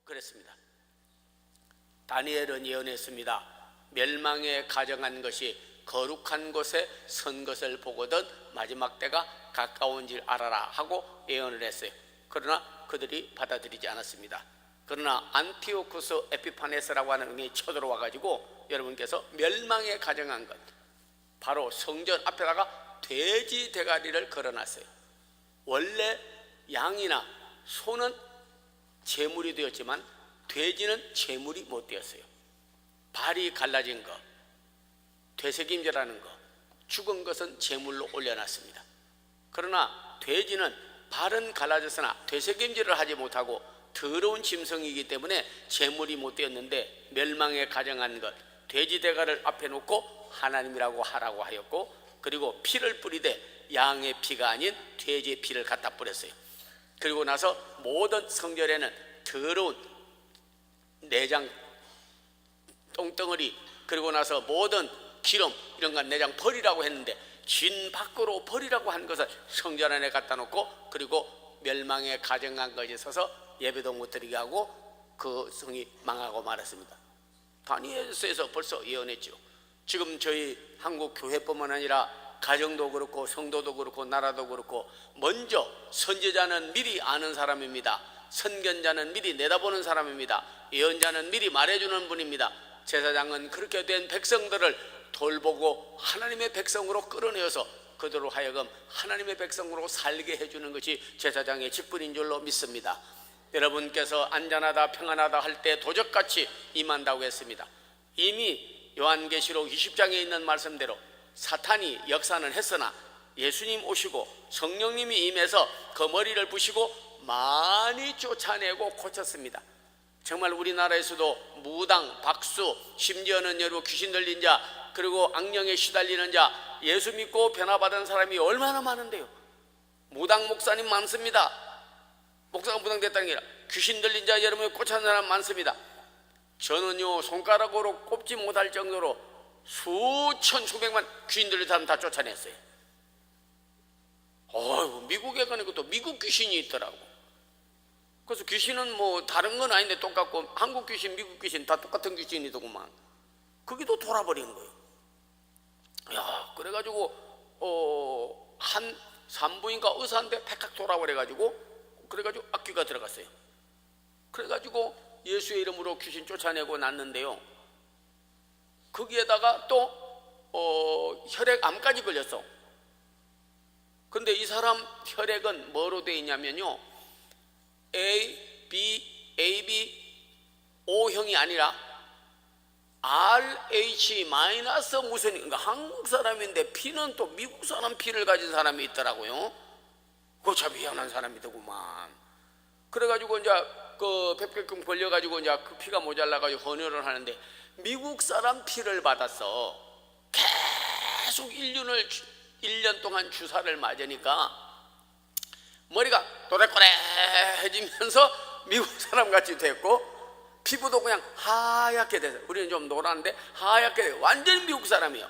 그랬습니다. 다니엘은 예언했습니다. 멸망에 가정한 것이 거룩한 곳에 선 것을 보거든 마지막 때가 가까운 줄 알아라 하고 예언을 했어요. 그러나 그들이 받아들이지 않았습니다. 그러나 안티오쿠스 에피파네스라고 하는 분이 쳐들어와 가지고 여러분께서 멸망에 가정한 것, 바로 성전 앞에다가 돼지 대가리를 걸어놨어요. 원래 양이나 소는 제물이 되었지만 돼지는 제물이 못 되었어요. 발이 갈라진 것, 되새김질하는 것, 죽은 것은 제물로 올려놨습니다. 그러나 돼지는 발은 갈라졌으나 되새김질을 하지 못하고 더러운 짐승이기 때문에 제물이 못 되었는데, 멸망에 가정한 것 돼지 대가를 앞에 놓고 하나님이라고 하라고 하였고, 그리고 피를 뿌리되 양의 피가 아닌 돼지의 피를 갖다 뿌렸어요. 그리고 나서 모든 성전에는 더러운 내장 똥덩어리, 그리고 나서 모든 기름 이런 건 내장 버리라고 했는데 진 밖으로 버리라고 한 것을 성전 안에 갖다 놓고, 그리고 멸망에 가정한 것에 서서 예배도 못 드리게 하고 그 성이 망하고 말았습니다. 다니엘서에서 벌써 예언했죠. 지금 저희 한국 교회뿐만 아니라 가정도 그렇고 성도도 그렇고 나라도 그렇고, 먼저 선지자는 미리 아는 사람입니다. 선견자는 미리 내다보는 사람입니다. 예언자는 미리 말해주는 분입니다. 제사장은 그렇게 된 백성들을 돌보고 하나님의 백성으로 끌어내어서 그들로 하여금 하나님의 백성으로 살게 해주는 것이 제사장의 직분인 줄로 믿습니다. 여러분께서 안전하다 평안하다 할 때 도적같이 임한다고 했습니다. 이미 요한계시록 20장에 있는 말씀대로 사탄이 역사는 했으나 예수님 오시고 성령님이 임해서 그 머리를 부시고 많이 쫓아내고 고쳤습니다. 정말 우리나라에서도 무당, 박수, 심지어는 여러분 귀신 들린 자, 그리고 악령에 시달리는 자, 예수 믿고 변화받은 사람이 얼마나 많은데요. 무당 목사님 많습니다. 목사가 무당됐다는 게 아니라 귀신 들린 자 여러분이 꽂힌 사람 많습니다. 저는요 손가락으로 꼽지 못할 정도로 수천 수백만 귀신 들린 사람 다 쫓아냈어요. 미국에 가니까 또 미국 귀신이 있더라고. 그래서 귀신은 뭐 다른 건 아닌데 똑같고, 한국 귀신 미국 귀신 다 똑같은 귀신이더구만. 그게 또 돌아버린 거예요. 야, 그래가지고 한 산부인과 의사인데 팩칵 돌아버려가지고, 그래가지고 악귀가 들어갔어요. 그래가지고 예수의 이름으로 귀신 쫓아내고 났는데요, 거기에다가 또 혈액암까지 걸렸어. 근데 이 사람 혈액은 뭐로 되어 있냐면요, AB O형이 아니라 RH 마이너스 무슨, 그러니까 한국 사람인데 피는 또 미국 사람 피를 가진 사람이 있더라고요. 그거 참 희한한 사람이더구만. 그래가지고 이제 그 백혈병 걸려가지고 이제 그 피가 모자라가지고 헌혈을 하는데, 미국 사람 피를 받았어. 계속 1년 동안 주사를 맞으니까 머리가 또래꼬래해지면서 미국 사람 같이 됐고, 피부도 그냥 하얗게 돼서, 우리는 좀 노란데 하얗게 돼서 완전히 미국 사람이에요.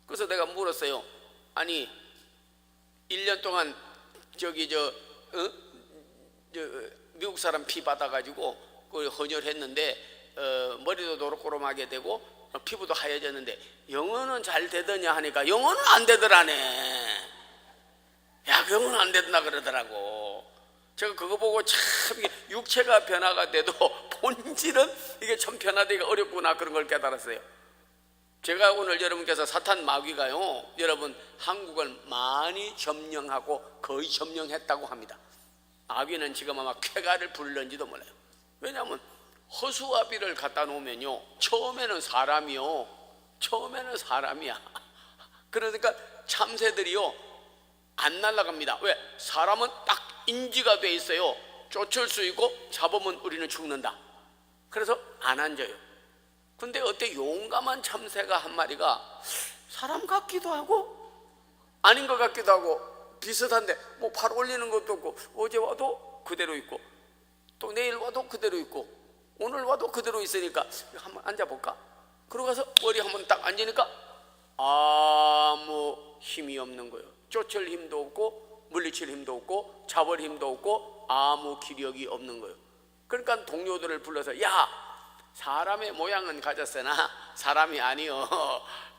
그래서 내가 물었어요. 아니 1년 동안 미국 사람 피 받아가지고 그걸 헌혈했는데 머리도 노릇꼬름하게 되고 피부도 하얘졌는데 영어는 잘 되더냐 하니까 영어는 안 되더라네. 야, 영어는 안 된다 그러더라고. 제가 그거 보고 참 육체가 변화가 돼도 본질은 이게 참 변화되기가 어렵구나, 그런 걸 깨달았어요. 제가 오늘 여러분께서 사탄 마귀가요, 여러분 한국을 많이 점령하고 거의 점령했다고 합니다. 마귀는 지금 아마 쾌가를 부르는지도 몰라요. 왜냐하면 허수아비를 갖다 놓으면요, 처음에는 사람이야. 그러니까 참새들이요 안 날아갑니다. 왜? 사람은 딱 인지가 돼 있어요. 쫓을 수 있고 잡으면 우리는 죽는다. 그래서 안 앉아요. 근데 어때 용감한 참새가 한 마리가 사람 같기도 하고 아닌 것 같기도 하고 비슷한데, 뭐 팔 올리는 것도 없고, 어제 와도 그대로 있고 또 내일 와도 그대로 있고 오늘 와도 그대로 있으니까 한번 앉아볼까? 그러고 가서 머리 한번 딱 앉으니까 아무 힘이 없는 거예요. 쫓을 힘도 없고 물리칠 힘도 없고 잡을 힘도 없고 아무 기력이 없는 거예요. 그러니까 동료들을 불러서 야, 사람의 모양은 가졌으나 사람이 아니요,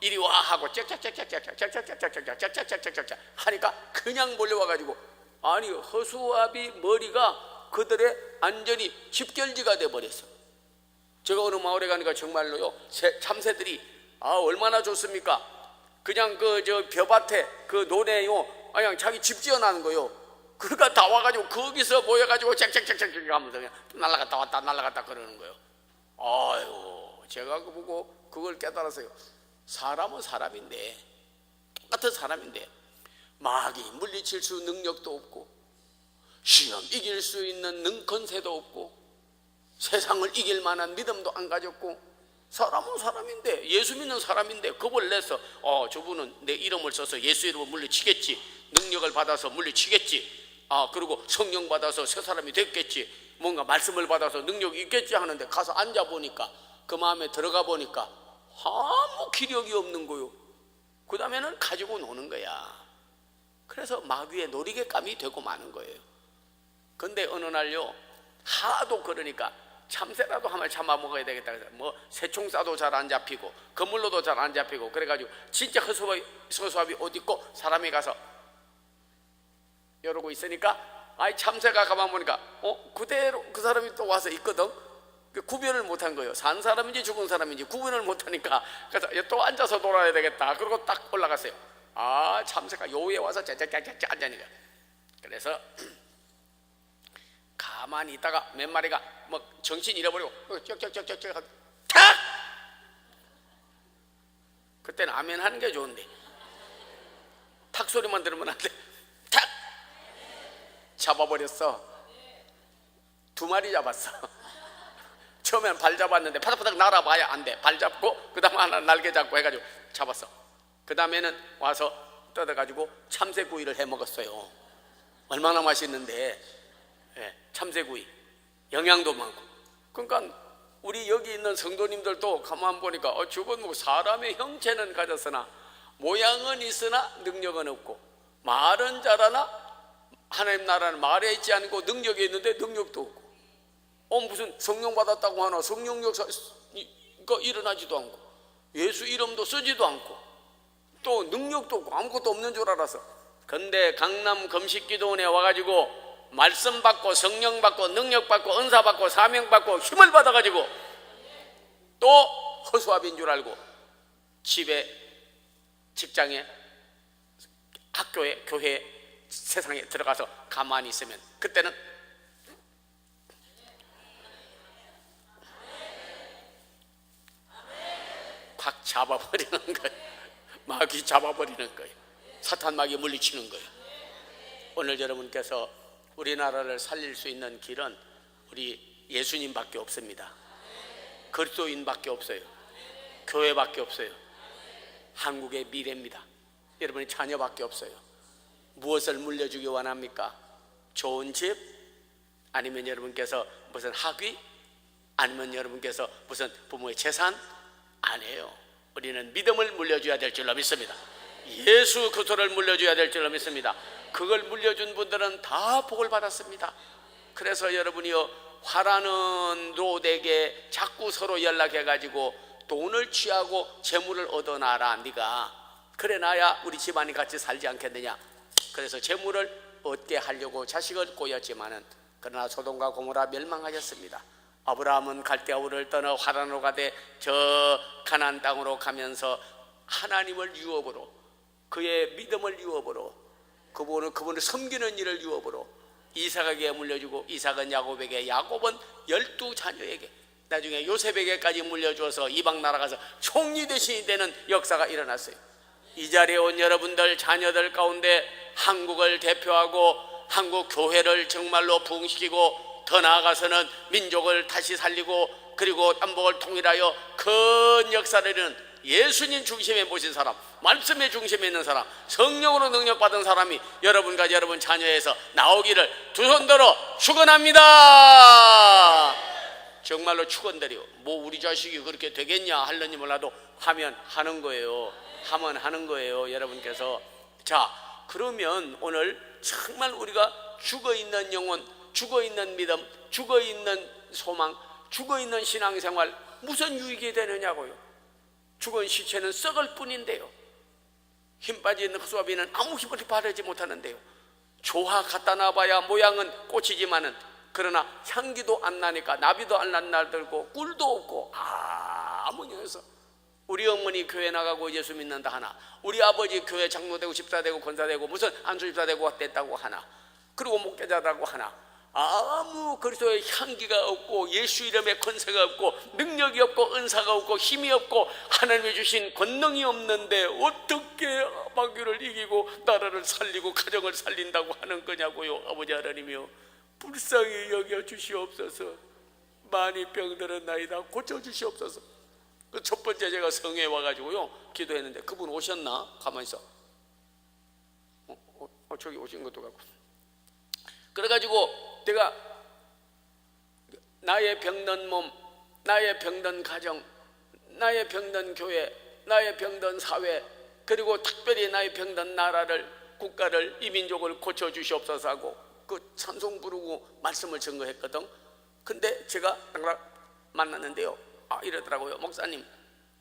이리 와 하고 짝짝짝짝짝짝짝짝짝짝짝짝짝짝짝짝짝 하니까 그냥 몰려와가지고, 아니 허수아비 머리가 그들의 완전히 집결지가 돼버렸어. 제가 어느 마을에 가니까 정말로요, 참새들이 얼마나 좋습니까? 그냥 그 저 벼밭에 그 논에요, 그냥 자기 집 지어나는 거요. 그러니까 다 와가지고 거기서 모여가지고 짝짝짝짝 하면서 그냥 날라갔다 왔다 날라갔다 그러는 거예요. 아유, 제가 그거 보고 그걸 깨달았어요. 사람은 사람인데, 똑같은 사람인데 마귀 물리칠 수 능력도 없고, 시험 이길 수 있는 능건세도 없고, 세상을 이길 만한 믿음도 안 가졌고, 사람은 사람인데, 예수 믿는 사람인데 겁을 내서 저분은 내 이름을 써서 예수 이름을 물리치겠지, 능력을 받아서 물리치겠지, 그리고 성령 받아서 새 사람이 됐겠지, 뭔가 말씀을 받아서 능력이 있겠지 하는데 가서 앉아보니까, 그 마음에 들어가 보니까 아무 기력이 없는 거요. 그 다음에는 가지고 노는 거야. 그래서 마귀의 놀이개감이 되고 마는 거예요. 근데 어느 날요, 하도 그러니까 참새라도 한 마리 잡아먹어야 되겠다 그래서 뭐 새총 쏴도 잘 안 잡히고 그물로도 잘 안 잡히고, 그래가지고 진짜 허수아비 옷 입고 사람이 가서 이러고 있으니까, 아이 참새가 가만 보니까 그대로 그 사람이 또 와서 있거든. 구별을 못한 거예요. 산 사람인지 죽은 사람인지 구분을 못하니까, 그래서 또 앉아서 놀아야 되겠다. 그리고 딱 올라갔어요. 참새가 요에 와서 짜짜짜짜 앉아니까. 그래서 가만히 있다가 몇 마리가 뭐 정신 잃어버리고 쩍쩍쩍쩍쩍 탁! 그때는 아멘 하는 게 좋은데 탁 소리만 들으면 안 돼. 탁! 잡아버렸어. 2마리 잡았어. 처음에는 발 잡았는데 파닥파닥 날아봐야 안 돼. 발 잡고 그 다음 하나 날개 잡고 해가지고 잡았어. 그 다음에는 와서 뜯어가지고 참새구이를 해 먹었어요. 얼마나 맛있는데. 참새구이 영양도 많고. 그러니까 우리 여기 있는 성도님들도 가만 보니까 저건 뭐 사람의 형체는 가졌으나 모양은 있으나 능력은 없고, 말은 잘하나 하나님 나라는 말에 있지 않고 능력이 있는데 능력도 없고, 무슨 성령 받았다고 하나 성령 역사가 일어나지도 않고, 예수 이름도 쓰지도 않고, 또 능력도 없고 아무것도 없는 줄 알았어. 근데 강남 금식기도원에 와가지고 말씀 받고 성령 받고 능력 받고 은사 받고 사명 받고 힘을 받아가지고 또 허수아비인 줄 알고 집에, 직장에, 학교에, 교회에, 세상에 들어가서 가만히 있으면 그때는 팍 잡아버리는 거예요. 마귀 잡아버리는 거예요. 사탄 마귀 물리치는 거예요. 오늘 여러분께서 우리나라를 살릴 수 있는 길은 우리 예수님밖에 없습니다. 그리스도인밖에 없어요. 교회밖에 없어요. 한국의 미래입니다. 여러분의 자녀밖에 없어요. 무엇을 물려주기 원합니까? 좋은 집? 아니면 여러분께서 무슨 학위? 아니면 여러분께서 무슨 부모의 재산? 아니에요. 우리는 믿음을 물려줘야 될 줄로 믿습니다. 예수 그리스도를 물려줘야 될 줄로 믿습니다. 그걸 물려준 분들은 다 복을 받았습니다. 그래서 여러분이요, 화라는 노대게 자꾸 서로 연락해가지고 돈을 취하고 재물을 얻어놔라. 네가 그래 놔야 우리 집안이 같이 살지 않겠느냐. 그래서 재물을 얻게 하려고 자식을 꼬였지만은, 그러나 소돔과 고모라 멸망하였습니다. 아브라함은 갈대아 우를 떠나 화란으로 가되 저 가나안 땅으로 가면서 하나님을 유업으로, 그의 믿음을 유업으로, 그분을 섬기는 일을 유업으로 이삭에게 물려주고, 이삭은 야곱에게, 야곱은 12자녀에게, 나중에 요셉에게까지 물려주어서 이방 나라 가서 총리 대신이 되는 역사가 일어났어요. 이 자리에 온 여러분들 자녀들 가운데 한국을 대표하고 한국 교회를 정말로 부흥시키고, 더 나아가서는 민족을 다시 살리고, 그리고 남북을 통일하여 큰 역사를 이루는 예수님 중심에 모신 사람, 말씀의 중심에 있는 사람, 성령으로 능력받은 사람이 여러분과 여러분 자녀에서 나오기를 두 손 들어 축원합니다. 정말로 축원드려. 뭐 우리 자식이 그렇게 되겠냐 하려니 몰라도 하면 하는 거예요. 하면 하는 거예요, 여러분께서. 자, 그러면 오늘 정말 우리가 죽어있는 영혼, 죽어있는 믿음, 죽어있는 소망, 죽어있는 신앙생활 무슨 유익이 되느냐고요. 죽은 시체는 썩을 뿐인데요, 힘 빠진 흑수아비는 아무 힘을 바르지 못하는데요, 조화 갖다 놔봐야 모양은 꽃이지만은 그러나 향기도 안 나니까 나비도 안 날들고 꿀도 없고 아무 영에서 우리 어머니 교회 나가고 예수 믿는다 하나, 우리 아버지 교회 장로되고 집사되고 권사되고 무슨 안수집사되고 됐다고 하나, 그리고 목회자라고 하나, 아무 그리스도의 향기가 없고 예수 이름의 권세가 없고 능력이 없고 은사가 없고 힘이 없고 하나님이 주신 권능이 없는데 어떻게 마귀를 이기고 나라를 살리고 가정을 살린다고 하는 거냐고요. 아버지 하나님이요, 불쌍히 여겨 주시옵소서. 많이 병들은 나이다 고쳐 주시옵소서. 그 첫 번째 제가 성에 와가지고요 기도했는데, 그분 오셨나? 가만히 있어. 저기 오신 것도 같고. 그래가지고 내가 나의 병든 몸, 나의 병든 가정, 나의 병든 교회, 나의 병든 사회, 그리고 특별히 나의 병든 나라를, 국가를, 이민족을 고쳐주시옵소서 하고 그 찬송 부르고 말씀을 증거했거든. 근데 제가 만났는데요, 이러더라고요. 목사님,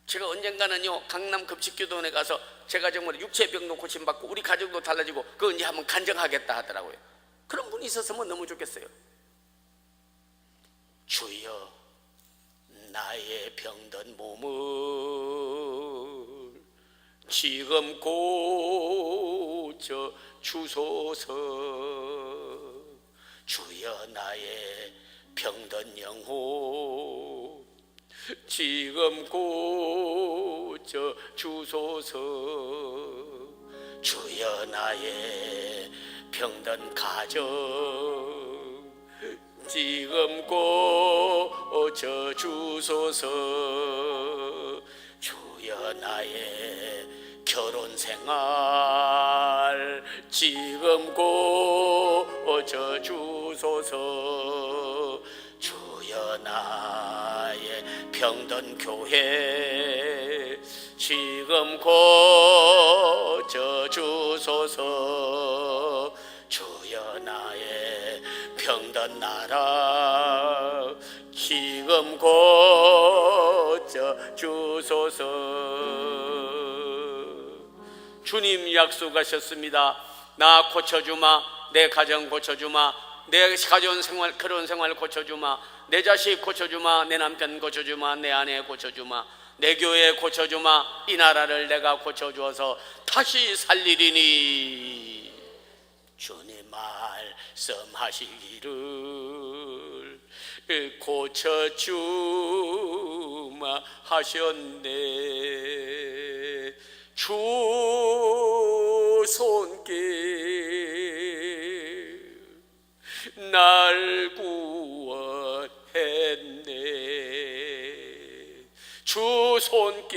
제가 언젠가는요 강남 급식교도원에 가서 제가 정말 육체병도 고침받고 우리 가족도 달라지고 그거 이제 한번 간증하겠다 하더라고요. 그런 분이 있었으면 너무 좋겠어요. 주여, 나의 병든 몸을 지금 고쳐 주소서. 주여, 나의 병든 영혼 지금 고쳐 주소서. 주여, 나의 병든 가정 지금 고쳐 주소서. 주여, 나의 결혼 생활 지금 고쳐 주소서. 주여, 나의 병든 교회 지금 고쳐 주소서. 주여, 나의 병든 나라 지금 고쳐 주소서. 주님 약속하셨습니다. 나 고쳐주마, 내 가정 고쳐주마, 내 가정 생활, 결혼 생활 고쳐주마, 내 자식 고쳐주마, 내 남편 고쳐주마, 내 아내 고쳐주마, 내 교회 고쳐주마, 이 나라를 내가 고쳐주어서 다시 살리리니 주님 말씀하시기를 고쳐주마 하셨네. 주 손길 날 구원했네. 주 손길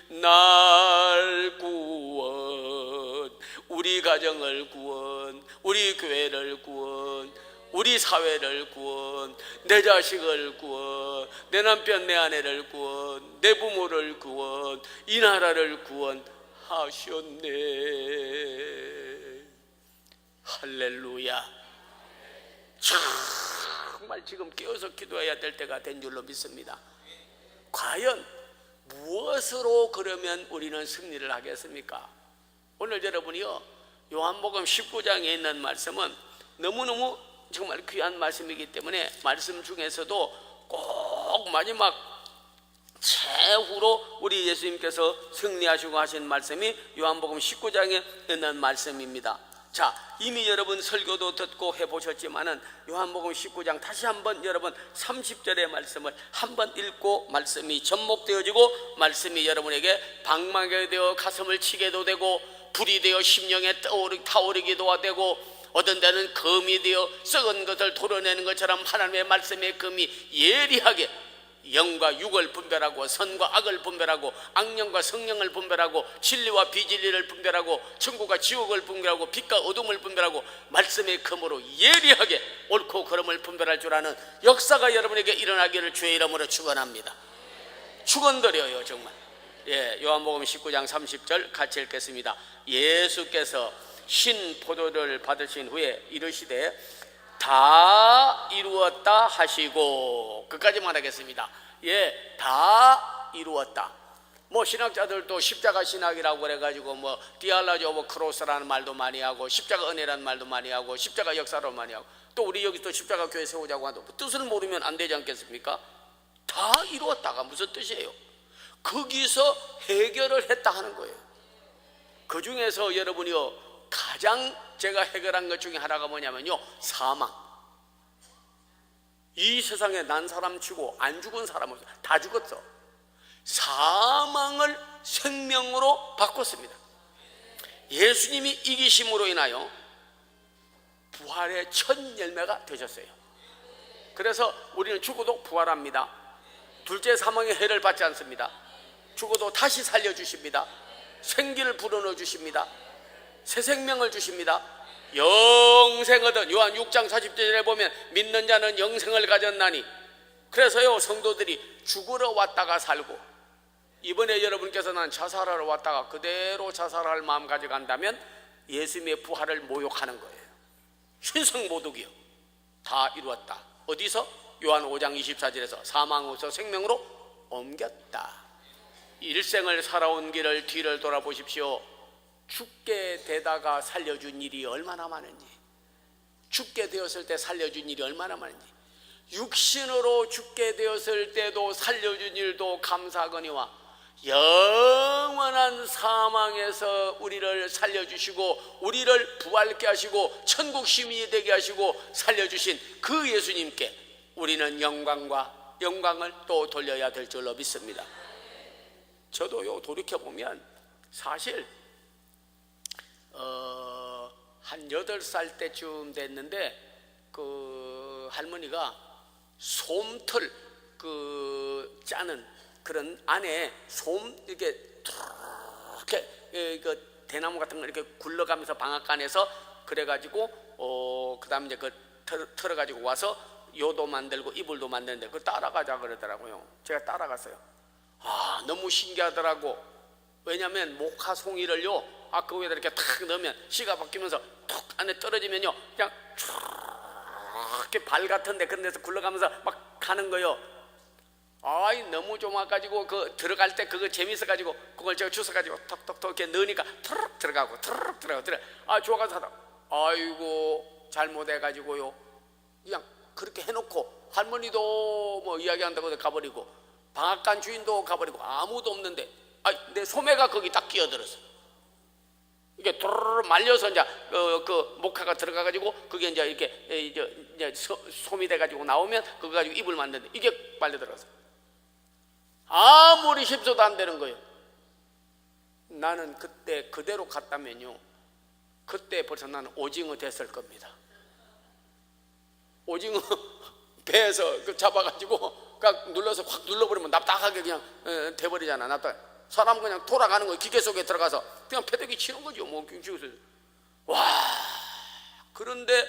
날 구원, 우리 가정을 구원, 우리 교회를 구원, 우리 사회를 구원, 내 자식을 구원, 내 남편 내 아내를 구원, 내 부모를 구원, 이 나라를 구원하셨네. 할렐루야. 정말 지금 깨어서 기도해야 될 때가 된 줄로 믿습니다. 과연 무엇으로 그러면 우리는 승리를 하겠습니까? 오늘 여러분이요, 요한복음 19장에 있는 말씀은 너무너무 정말 귀한 말씀이기 때문에 말씀 중에서도 꼭 마지막 최후로 우리 예수님께서 승리하시고 하신 말씀이 요한복음 19장에 있는 말씀입니다. 자, 이미 여러분 설교도 듣고 해보셨지만은 요한복음 19장 다시 한번 여러분 30절의 말씀을 한번 읽고 말씀이 접목되어지고 말씀이 여러분에게 방망이가 되어 가슴을 치게도 되고 불이 되어 심령에 타오르기도 되고 어떤 데는 검이 되어 썩은 것을 도려내는 것처럼 하나님의 말씀의 검이 예리하게 영과 육을 분별하고 선과 악을 분별하고 악령과 성령을 분별하고 진리와 비진리를 분별하고 천국과 지옥을 분별하고 빛과 어둠을 분별하고 말씀의 검으로 예리하게 옳고 그름을 분별할 줄 아는 역사가 여러분에게 일어나기를 주의 이름으로 축원합니다. 축원드려요 정말. 요한복음 19장 30절 같이 읽겠습니다. 예수께서 신 포도를 받으신 후에 이르시되 다 이루었다 하시고, 끝까지만 하겠습니다. 예, 다 이루었다. 뭐 신학자들도 십자가 신학이라고 그래가지고 뭐 디알라지 오브 크로스라는 말도 많이 하고, 십자가 은혜라는 말도 많이 하고, 십자가 역사로 많이 하고, 또 우리 여기 또 십자가 교회 세우자고 하도 뜻을 모르면 안 되지 않겠습니까? 다 이루었다가 무슨 뜻이에요? 거기서 해결을 했다 하는 거예요. 그 중에서 여러분이요, 가장 제가 해결한 것 중에 하나가 뭐냐면요, 사망. 이 세상에 난 사람 치고 안 죽은 사람 없어. 다 죽었어. 사망을 생명으로 바꿨습니다. 예수님이 이기심으로 인하여 부활의 첫 열매가 되셨어요. 그래서 우리는 죽어도 부활합니다. 둘째, 사망의 해를 받지 않습니다. 죽어도 다시 살려주십니다. 생기를 불어넣어 주십니다. 새 생명을 주십니다. 영생하던 요한 6장 40절에 보면 믿는 자는 영생을 가졌나니, 그래서요 성도들이 죽으러 왔다가 살고, 이번에 여러분께서는 자살하러 왔다가 그대로 자살할 마음 가져간다면 예수님의 부활을 모욕하는 거예요. 신성모독이요. 다 이루었다. 어디서? 요한 5장 24절에서 사망에서 생명으로 옮겼다. 일생을 살아온 길을 뒤를 돌아보십시오. 죽게 되다가 살려준 일이 얼마나 많은지, 죽게 되었을 때 살려준 일이 얼마나 많은지, 육신으로 죽게 되었을 때도 살려준 일도 감사하거니와 영원한 사망에서 우리를 살려주시고 우리를 부활케 하시고 천국 시민이 되게 하시고 살려주신 그 예수님께 우리는 영광을 또 돌려야 될 줄로 믿습니다. 저도요, 돌이켜보면 사실 한 8살 때쯤 됐는데 그 할머니가 솜털 짜는 그런 안에 솜 이렇게 대나무 같은 거 이렇게 굴러가면서 방앗간에서 그래가지고 그 다음에 이제 털어가지고 와서 요도 만들고 이불도 만드는데 그걸 따라가자 그러더라고요. 제가 따라갔어요. 너무 신기하더라고. 왜냐하면 목화송이를요, 그 위에다 이렇게 탁 넣으면 씨가 바뀌면서 툭 안에 떨어지면요, 그냥 이렇게 발 같은데 그런 데서 굴러가면서 막 가는 거요. 너무 좋아가지고 들어갈 때 그거 재밌어가지고 그걸 제가 주워가지고 톡톡톡 이렇게 넣으니까 툭 들어가고 툭 들어가고 좋아가지고 하다. 아이고 잘못해가지고요, 그냥 그렇게 해놓고 할머니도 뭐 이야기한다고 가버리고 방앗간 주인도 가버리고 아무도 없는데 내 소매가 거기 딱 끼어들었어. 이게 도르르 말려서 이제 그 목화가 들어가가지고 그게 이제 이렇게 솜이 돼가지고 나오면 그거 가지고 이불 만드는데 이게 빨려 들어가서 아무리 힘써도 안 되는 거예요. 나는 그때 그대로 갔다면요, 그때 벌써 나는 오징어 됐을 겁니다. 오징어 배에서 잡아가지고 딱 눌러서 확 눌러버리면 납작하게 그냥 돼버리잖아. 사람 그냥 돌아가는 거 기계 속에 들어가서 그냥 패대기 치는 거죠. 뭐 와, 그런데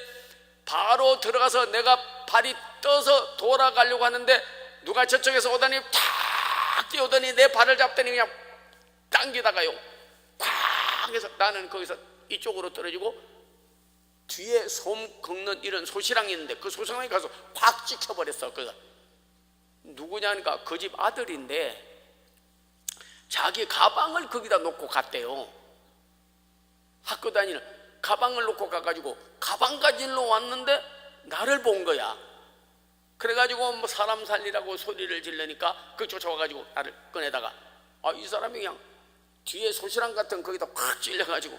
바로 들어가서 내가 발이 떠서 돌아가려고 하는데 누가 저쪽에서 오더니 탁 뛰어오더니 내 발을 잡더니 그냥 당기다가요 탁 해서 나는 거기서 이쪽으로 떨어지고 뒤에 솜 긁는 이런 소시랑이 있는데 그 소시랑에 가서 확 찍혀버렸어. 누구냐니까 그 집 아들인데 자기 가방을 거기다 놓고 갔대요. 학교 다니는 가방을 놓고 가가지고 가방 가지러 왔는데 나를 본 거야. 그래가지고 뭐 사람 살리라고 소리를 지르니까 그 쫓아와가지고 나를 꺼내다가 이 사람이 그냥 뒤에 소시랑 같은 거기다 확 찔려가지고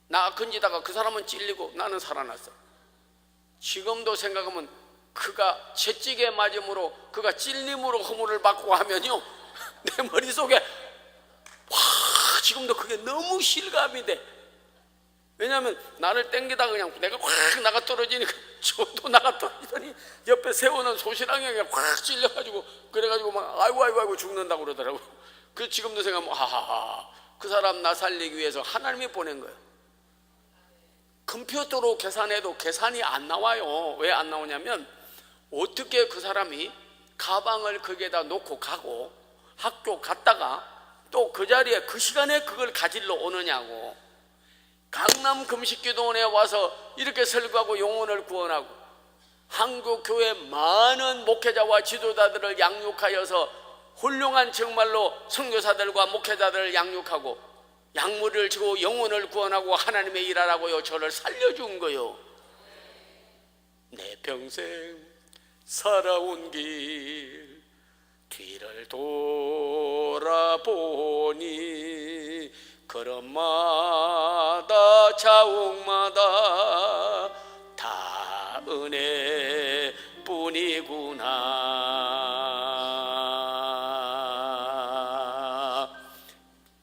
나 건지다가 그 사람은 찔리고 나는 살아났어. 지금도 생각하면 그가 채찍에 맞음으로 그가 찔림으로 허물을 받고 하면요 내 머릿속에 지금도 그게 너무 실감이 돼. 왜냐하면 나를 땡기다가 그냥 내가 확 나가 떨어지니까 저도 나가 떨어지더니 옆에 세우는 소시랑이 그냥 확 찔려가지고 그래가지고 막 아이고 죽는다고 그러더라고. 지금도 생각하면 그 사람 나 살리기 위해서 하나님이 보낸 거예요. 컴퓨터로 계산해도 계산이 안 나와요. 왜 안 나오냐면 어떻게 그 사람이 가방을 거기에다 놓고 가고 학교 갔다가 또 그 자리에 그 시간에 그걸 가지러 오느냐고. 강남 금식기도원에 와서 이렇게 설교하고 영혼을 구원하고 한국 교회 많은 목회자와 지도자들을 양육하여서 훌륭한 정말로 선교사들과 목회자들을 양육하고 약물을 주고 영혼을 구원하고 하나님의 일하라고요 저를 살려준 거요. 내 평생 살아온 길 뒤를 돌아보니 걸음마다 자옥마다 다 은혜뿐이구나.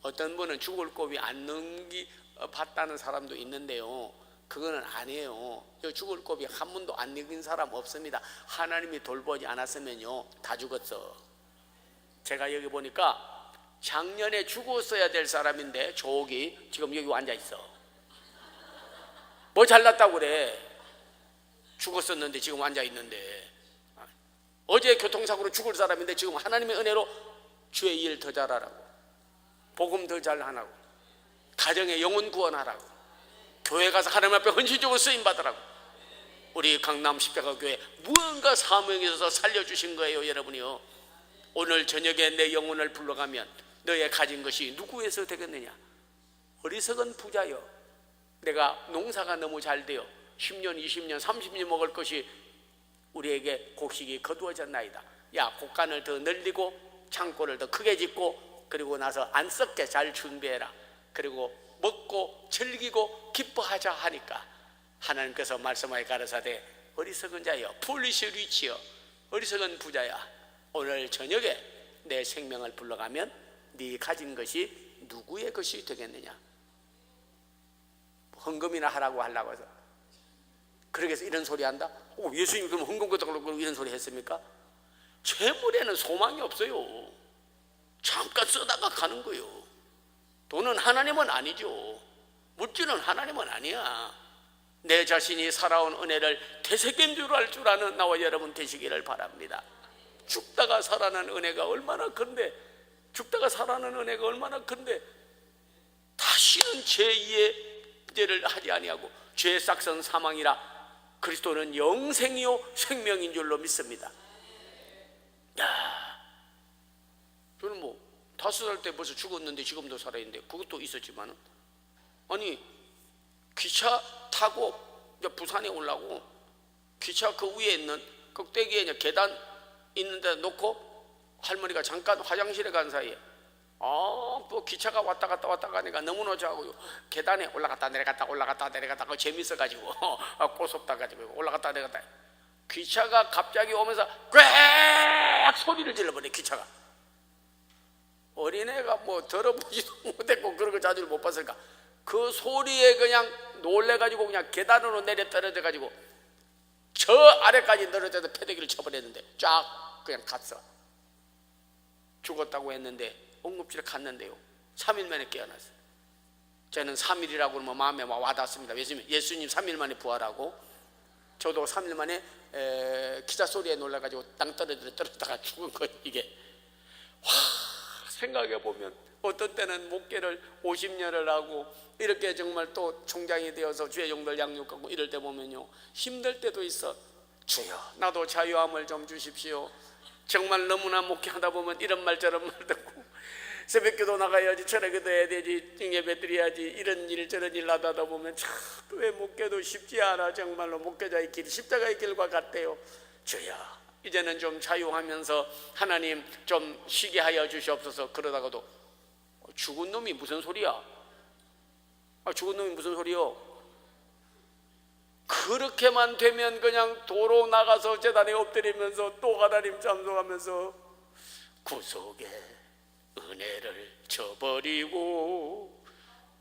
어떤 분은 죽을 고비 안 넘기봤다는 사람도 있는데요, 그거는 아니에요. 죽을 고비 한 번도 안 넘긴 사람 없습니다. 하나님이 돌보지 않았으면요 다 죽었어. 제가 여기 보니까 작년에 죽었어야 될 사람인데 저기 지금 여기 앉아있어. 뭐 잘났다고 그래. 죽었었는데 지금 앉아있는데. 어제 교통사고로 죽을 사람인데 지금 하나님의 은혜로 주의 일 더 잘하라고, 복음 더 잘하라고, 가정에 영혼 구원하라고, 교회 가서 하나님 앞에 헌신적으로 쓰임받으라고. 우리 강남 십자가교회 무언가 사명이 있어서 살려주신 거예요. 여러분이요, 오늘 저녁에 내 영혼을 불러가면 너의 가진 것이 누구에서 되겠느냐? 어리석은 부자여, 내가 농사가 너무 잘 되어 10년 20년 30년 먹을 것이 우리에게 곡식이 거두어졌나이다. 야, 곡간을 더 늘리고 창고를 더 크게 짓고 그리고 나서 안 썩게 잘 준비해라. 그리고 먹고 즐기고 기뻐하자 하니까 하나님께서 말씀하여 가라사대 어리석은 자여, foolish rich여, 어리석은 부자야, 오늘 저녁에 내 생명을 불러가면 네 가진 것이 누구의 것이 되겠느냐? 헌금이나 하라고 하려고 해서 그러게 해서 이런 소리 한다? 예수님 그럼 헌금 같다고 이런 소리 했습니까? 재물에는 소망이 없어요. 잠깐 쓰다가 가는 거예요. 돈은 하나님은 아니죠. 물질은 하나님은 아니야. 내 자신이 살아온 은혜를 되새김줄 줄 아는 나와 여러분 되시기를 바랍니다. 죽다가 살아난 은혜가 얼마나 큰데, 죽다가 살아난 은혜가 얼마나 큰데 다시는 제2의 죄를 하지 아니하고 죄의 싹선 사망이라 그리스도는 영생이요 생명인 줄로 믿습니다. 야, 저는 뭐 5살 때 벌써 죽었는데 지금도 살아있는데 그것도 있었지만, 아니 기차 타고 이제 부산에 오려고 기차 그 위에 있는 꼭대기에 이제 계단 있는 데 놓고 할머니가 잠깐 화장실에 간 사이에 뭐 기차가 왔다 갔다 가니까 너무나 좋아하고 계단에 올라갔다 내려갔다 그 재밌어가지고 꼬숩다 가지고 올라갔다 내려갔다. 기차가 갑자기 오면서 꽥 소리를 질러버려. 기차가 어린애가 뭐 들어보지도 못했고 그런 거 자주 못 봤을까. 그 소리에 그냥 놀래가지고 그냥 계단으로 내려 떨어져가지고 저 아래까지 떨어져서 패대기를 쳐버렸는데 쫙 그냥 갔어. 죽었다고 했는데 응급실에 갔는데요 3일 만에 깨어났어요. 저는 3일이라고 그러면 마음에 와닿습니다. 예수님 3일 만에 부활하고 저도 3일 만에 기차 소리에 놀라가지고 땅 떨어졌다가 죽은 거예요. 이게 생각해보면 어떤 때는 목회를 50년을 하고 이렇게 정말 또 총장이 되어서 주의 종들 양육하고 이럴 때 보면요 힘들 때도 있어. 주여 나도 자유함을 좀 주십시오. 정말 너무나 목회하다 보면 이런 말 저런 말 듣고 새벽기도 나가야지, 철학기도 해야 되지, 예배 드려야지, 이런 일 저런 일 하다 보면 참 왜 목회도 쉽지 않아. 정말로 목회자의 길 십자가의 길과 같대요. 주여 이제는 좀 자유하면서 하나님 좀 쉬게 하여 주시옵소서. 그러다가도 죽은 놈이 무슨 소리야? 죽은 놈이 무슨 소리요? 그렇게만 되면 그냥 도로 나가서 제단에 엎드리면서 또 하나님 찬송하면서 구속의 은혜를 저버리고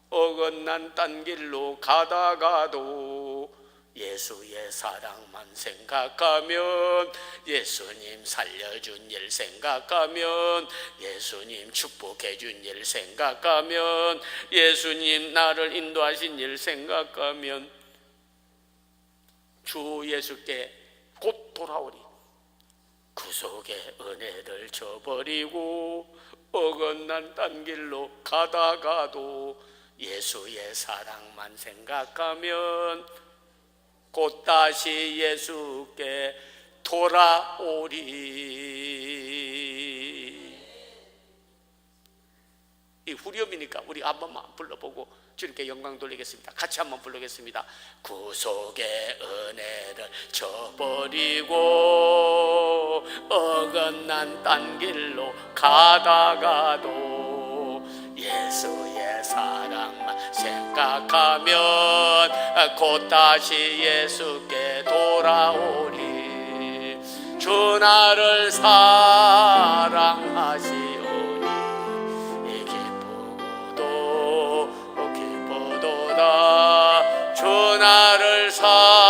어긋난 딴 길로 가다가도 예수의 사랑만 생각하면, 예수님 살려준 일 생각하면, 예수님 축복해준 일 생각하면, 예수님 나를 인도하신 일 생각하면 주 예수께 곧 돌아오리. 구속의 은혜를 저버리고 어긋난 딴 길로 가다가도 예수의 사랑만 생각하면 곧 다시 예수께 돌아오리. 이 후렴이니까 우리 한 번만 불러보고 주님께 영광 돌리겠습니다. 같이 한번 부르겠습니다. 구속의 은혜를 저버리고 어긋난 딴 길로 가다가도 예수의 사랑만 생각하면 곧 다시 예수께 돌아오리. 주 나를 사랑하시오니 기쁘도다. 주 나를 사랑하시오니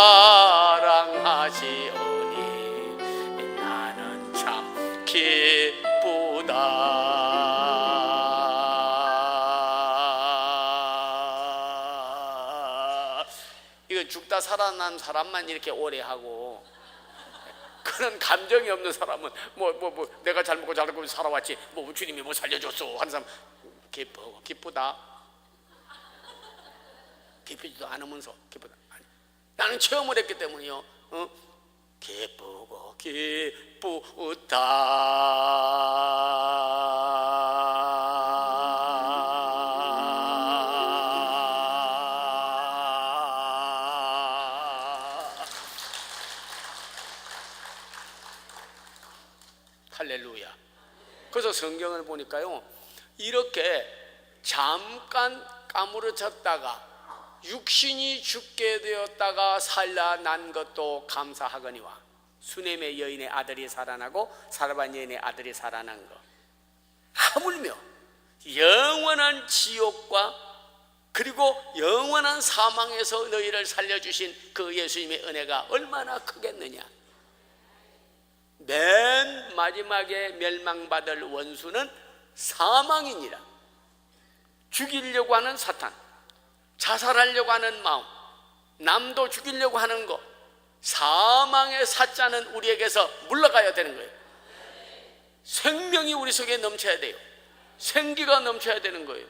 나는 참 기쁘다. 이건 죽다 살아난 사람만 이렇게 오래 하고, 그런 감정이 없는 사람은 내가 잘 먹고 잘 먹고 살아왔지 주님이 살려줬어 하는 사람 기쁘다. 기쁘지도 않으면서 기쁘다. 나는 체험을 했기 때문이요. 기쁘고 할렐루야. 그래서 성경을 보니까요, 이렇게 잠깐 까무러쳤다가 육신이 죽게 되었다가 살아난 것도 감사하거니와 수넴의 여인의 아들이 살아나고 사르밧 여인의 아들이 살아난 것, 하물며 영원한 지옥과 그리고 영원한 사망에서 너희를 살려주신 그 예수님의 은혜가 얼마나 크겠느냐. 맨 마지막에 멸망받을 원수는 사망이니라. 죽이려고 하는 사탄, 자살하려고 하는 마음, 남도 죽이려고 하는 것, 사망의 사자는 우리에게서 물러가야 되는 거예요. 생명이 우리 속에 넘쳐야 돼요. 생기가 넘쳐야 되는 거예요.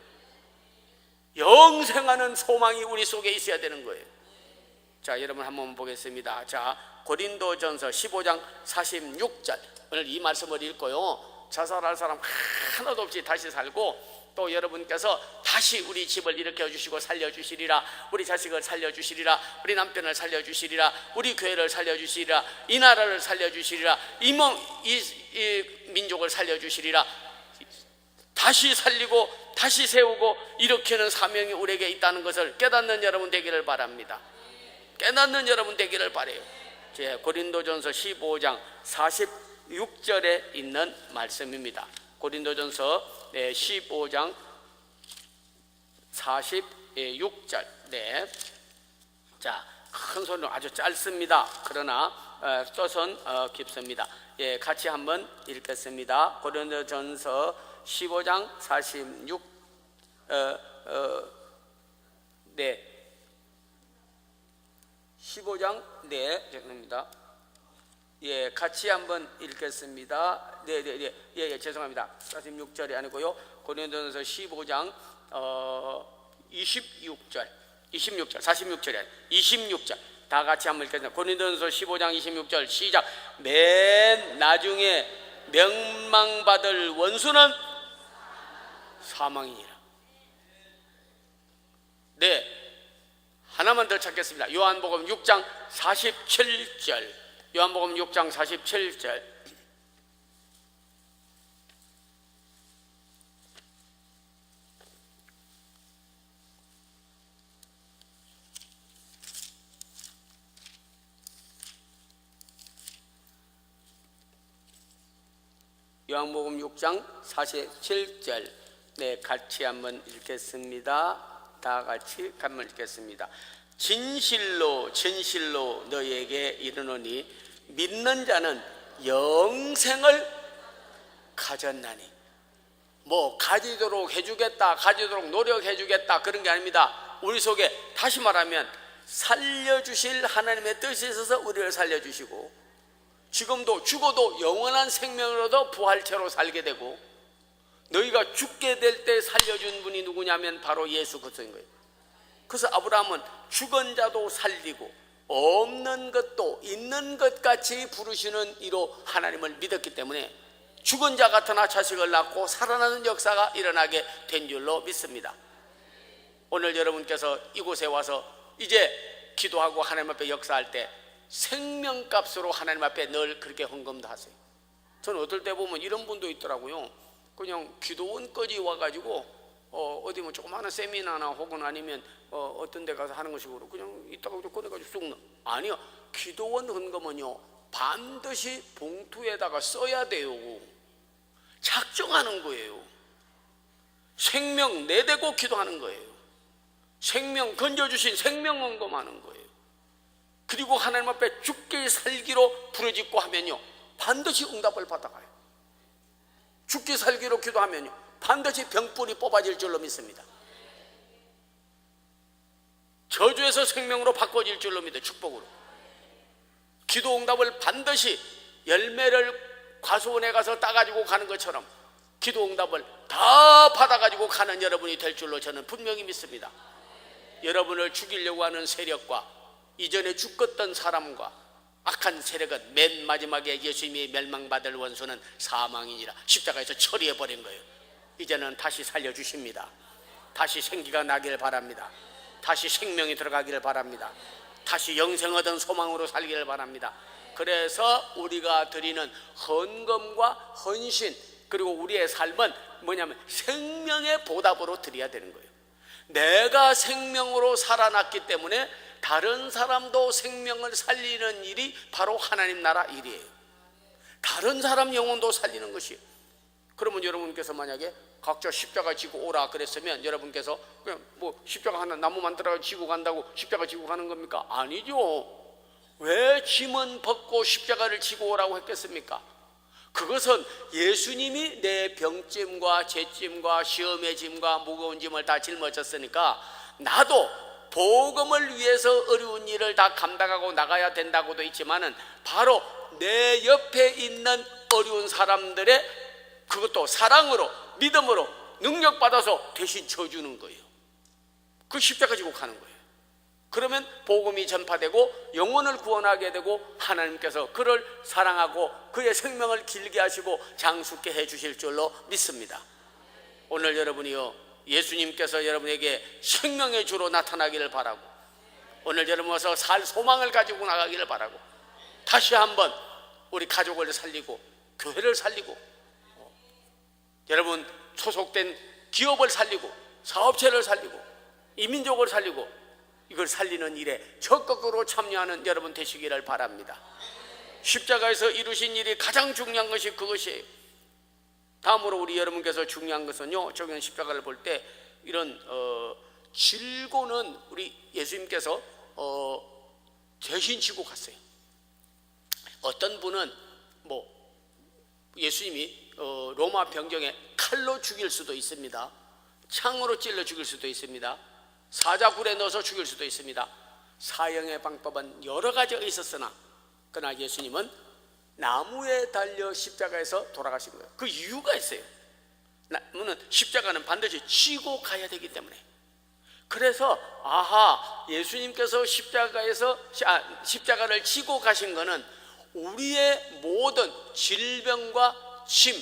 영생하는 소망이 우리 속에 있어야 되는 거예요. 자, 여러분 한번 보겠습니다. 자, 고린도전서 15장 46절, 오늘 이 말씀을 읽고요, 자살할 사람 하나도 없이 다시 살고, 또 여러분께서 다시 우리 집을 일으켜 주시고 살려주시리라. 우리 자식을 살려주시리라. 우리 남편을 살려주시리라. 우리 교회를 살려주시리라. 이 나라를 살려주시리라. 이 민족을 살려주시리라. 다시 살리고 다시 세우고 일으키는 사명이 우리에게 있다는 것을 깨닫는 여러분 되기를 바랍니다. 깨닫는 여러분 되기를 바라요. 제 고린도전서 15장 46절에 있는 말씀입니다. 고린도전서 15장 46절. 네. 자, 큰 소리로 아주 짧습니다. 그러나 뜻은 깊습니다. 예, 같이 한번 읽겠습니다. 고린도전서 15장 46. 네. 15장 네, 죄송합니다. 예, 같이 한번 읽겠습니다. 예, 죄송합니다. 46절이 아니고요. 고린도전서 15장 26절, 46절이 아니고 26절. 다 같이 한번 읽겠습니다. 고린도전서 15장 26절 시작. 맨 나중에 명망받을 원수는 사망이니라. 네, 하나만 더 찾겠습니다. 요한복음 6장 47절. 요한복음 6장 47절. 요한복음 6장 47절. 네, 같이 한번 읽겠습니다. 다 같이 한번 읽겠습니다. 진실로 진실로 너희에게 이르노니 믿는 자는 영생을 가졌나니. 가지도록 해주겠다, 가지도록 노력해주겠다, 그런 게 아닙니다. 우리 속에 다시 말하면 살려주실 하나님의 뜻이 있어서 우리를 살려주시고, 지금도 죽어도 영원한 생명으로도 부활체로 살게 되고, 너희가 죽게 될 때 살려준 분이 누구냐면 바로 예수 그리스도인 거예요. 그래서 아브라함은 죽은 자도 살리고 없는 것도 있는 것 같이 부르시는 이로 하나님을 믿었기 때문에 죽은 자 같으나 자식을 낳고 살아나는 역사가 일어나게 된 줄로 믿습니다. 오늘 여러분께서 이곳에 와서 이제 기도하고 하나님 앞에 역사할 때 생명값으로 하나님 앞에 늘 그렇게 헌금도 하세요. 저는 어떨 때 보면 이런 분도 있더라고요. 그냥 기도원까지 와가지고 어디 뭐 조그마한 세미나나 혹은 아니면 어떤 데 가서 하는 것이고 그냥 이따가 꺼내가지고 쑥 넣어. 아니요, 기도원 헌금은요 반드시 봉투에다가 써야 돼요. 작정하는 거예요. 생명 내대고 기도하는 거예요. 생명 건져주신 생명 헌금하는 거예요. 그리고 하나님 앞에 죽게 살기로 부르짖고 하면요 반드시 응답을 받아가요. 죽게 살기로 기도하면요 반드시 병불이 뽑아질 줄로 믿습니다. 저주에서 생명으로 바꿔질 줄로 믿어요. 축복으로. 기도 응답을 반드시 열매를 과수원에 가서 따가지고 가는 것처럼 기도 응답을 다 받아가지고 가는 여러분이 될 줄로 저는 분명히 믿습니다. 여러분을 죽이려고 하는 세력과 이전에 죽었던 사람과 악한 세력은 맨 마지막에 예수님이 멸망받을 원수는 사망이니라 십자가에서 처리해버린 거예요. 이제는 다시 살려주십니다. 다시 생기가 나기를 바랍니다. 다시 생명이 들어가기를 바랍니다. 다시 영생 얻은 소망으로 살기를 바랍니다. 그래서 우리가 드리는 헌금과 헌신 그리고 우리의 삶은 뭐냐면 생명의 보답으로 드려야 되는 거예요. 내가 생명으로 살아났기 때문에 다른 사람도 생명을 살리는 일이 바로 하나님 나라 일이에요. 다른 사람 영혼도 살리는 것이에요. 그러면 여러분께서 만약에 각자 십자가 지고 오라 그랬으면 여러분께서 그냥 뭐 십자가 하나 나무 만들어 지고 간다고 십자가 지고 가는 겁니까? 아니죠. 왜 짐은 벗고 십자가를 지고 오라고 했겠습니까? 그것은 예수님이 내 병짐과 죄짐과 시험의 짐과 무거운 짐을 다 짊어졌으니까 나도 복음을 위해서 어려운 일을 다 감당하고 나가야 된다고도 있지만은 바로 내 옆에 있는 어려운 사람들의 그것도 사랑으로 믿음으로 능력받아서 대신 져주는 거예요. 그 십자가 지고 가는 거예요. 그러면 복음이 전파되고 영혼을 구원하게 되고 하나님께서 그를 사랑하고 그의 생명을 길게 하시고 장수케 해주실 줄로 믿습니다. 오늘 여러분이요 예수님께서 여러분에게 생명의 주로 나타나기를 바라고 오늘 여러분 와서 살 소망을 가지고 나가기를 바라고 다시 한번 우리 가족을 살리고 교회를 살리고 여러분 소속된 기업을 살리고 사업체를 살리고 이민족을 살리고 이걸 살리는 일에 적극적으로 참여하는 여러분 되시기를 바랍니다. 십자가에서 이루신 일이 가장 중요한 것이 그것이에요. 다음으로 우리 여러분께서 중요한 것은요 저기 십자가를 볼 때 이런 질고는 우리 예수님께서 대신 지고 갔어요. 어떤 분은 뭐 예수님이 로마 병정에 칼로 죽일 수도 있습니다. 창으로 찔러 죽일 수도 있습니다. 사자굴에 넣어서 죽일 수도 있습니다. 사형의 방법은 여러 가지가 있었으나 그러나 예수님은 나무에 달려 십자가에서 돌아가신 거예요. 그 이유가 있어요. 십자가는 반드시 지고 가야 되기 때문에. 그래서 예수님께서 십자가를 지고 가신 것은 우리의 모든 질병과 짐,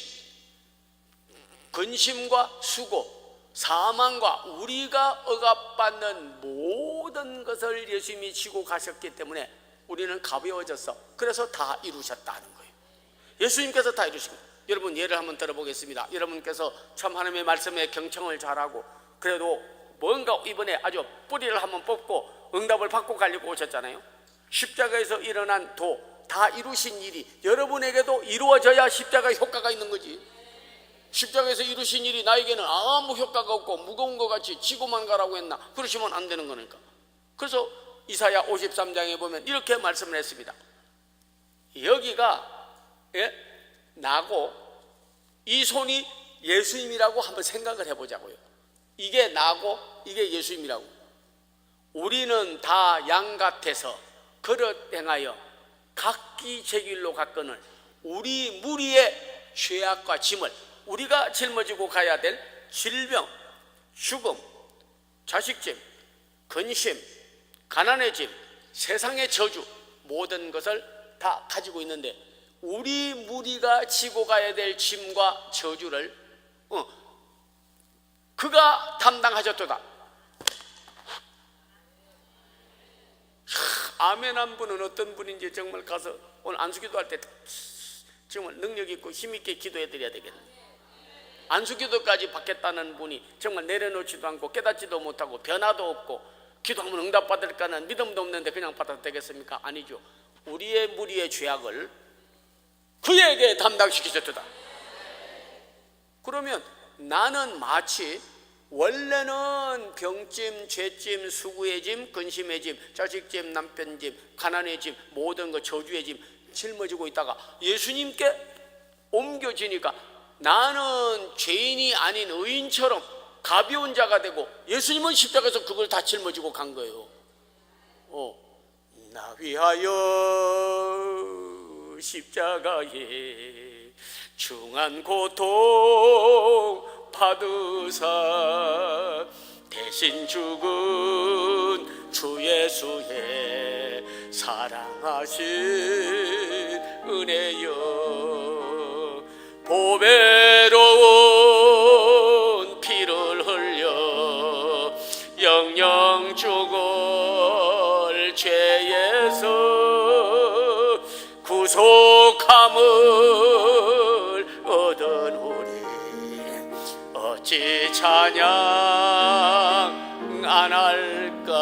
근심과 수고, 사망과 우리가 억압받는 모든 것을 예수님이 지고 가셨기 때문에 우리는 가벼워졌어. 그래서 다 이루셨다는 거예요. 예수님께서 다 이루신 거예요. 여러분 예를 한번 들어보겠습니다. 여러분께서 참 하나님의 말씀에 경청을 잘하고 그래도 뭔가 이번에 아주 뿌리를 한번 뽑고 응답을 받고 가려고 오셨잖아요. 십자가에서 일어난 다 이루신 일이 여러분에게도 이루어져야 십자가의 효과가 있는 거지. 십자가에서 이루신 일이 나에게는 아무 효과가 없고 무거운 것 같이 지고만 가라고 했나? 그러시면 안 되는 거니까. 그래서 이사야 53장에 보면 이렇게 말씀을 했습니다. 여기가 나고 이 손이 예수님이라고 한번 생각을 해보자고요. 이게 나고 이게 예수님이라고. 우리는 다 양 같아서 그릇 행하여 각기 제 길로 갔거늘 우리 무리의 죄악과 짐을 우리가 짊어지고 가야 될 질병, 죽음, 자식짐, 근심, 가난의 짐, 세상의 저주, 모든 것을 다 가지고 있는데 우리 무리가 지고 가야 될 짐과 저주를 그가 담당하셨도다. 아멘 한 분은 어떤 분인지 정말 가서 오늘 안수기도 할 때 정말 능력 있고 힘 있게 기도해 드려야 되겠네. 안수기도까지 받겠다는 분이 정말 내려놓지도 않고 깨닫지도 못하고 변화도 없고 기도하면 응답받을까는 믿음도 없는데 그냥 받아도 되겠습니까? 아니죠. 우리의 무리의 죄악을 그에게 담당시키셨다. 그러면 나는 마치 원래는 병짐, 죄짐, 수구의 짐, 근심의 짐, 자식짐, 남편짐, 가난의 짐, 모든 것 저주의 짐 짊어지고 있다가 예수님께 옮겨지니까 나는 죄인이 아닌 의인처럼 가벼운 자가 되고 예수님은 십자가에서 그걸 다 짊어지고 간 거예요. 나 위하여 십자가에 중한 고통 받으사 대신 죽은 주 예수의 사랑하신 은혜여 보배로운 피를 흘려 영영 죽을 죄에서 구속함을 얻은 우리 어찌 찬양 안 할까.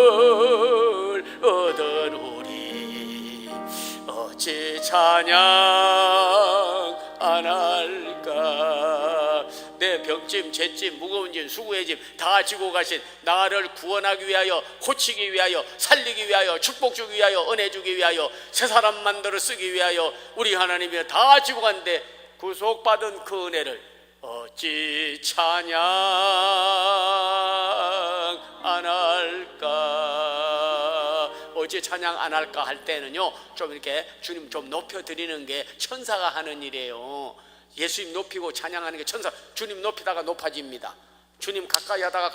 구속함을 얻은 우리 어찌 찬양 안 할까. 내 병짐, 죄짐, 무거운 짐, 수고의 짐 다 지고 가신 나를 구원하기 위하여, 고치기 위하여, 살리기 위하여, 축복 주기 위하여, 은혜 주기 위하여, 새 사람 만들어 쓰기 위하여 우리 하나님이 다 지고 간데 구속받은 그 은혜를 어찌 찬양 안 할까. 어찌 찬양 안 할까 할 때는요, 좀 이렇게 주님 좀 높여드리는 게 천사가 하는 일이에요. 예수님 높이고 찬양하는 게 천사. 주님 높이다가 높아집니다. 주님 가까이 하다가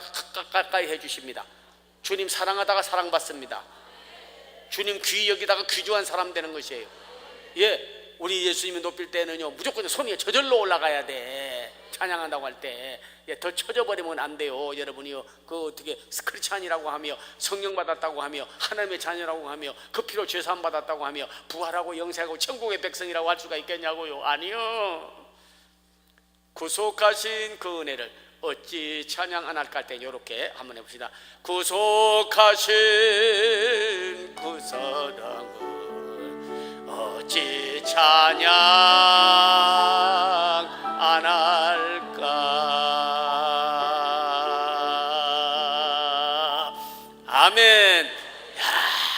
가까이 해주십니다. 주님 사랑하다가 사랑받습니다. 주님 귀 여기다가 귀중한 사람 되는 것이에요. 예, 우리 예수님이 높일 때는요 무조건 손이 저절로 올라가야 돼. 찬양한다고 할 때 더 쳐져버리면 안 돼요. 여러분이요 그 어떻게 스크리찬이라고 하며 성령 받았다고 하며 하나님의 자녀라고 하며 그 피로 죄사함 받았다고 하며 부활하고 영생하고 천국의 백성이라고 할 수가 있겠냐고요. 아니요. 구속하신 그 은혜를 어찌 찬양 안 할까 할 때 이렇게 한번 해봅시다. 구속하신 그 사랑을 어찌 찬양 안 할까. 아멘. 야,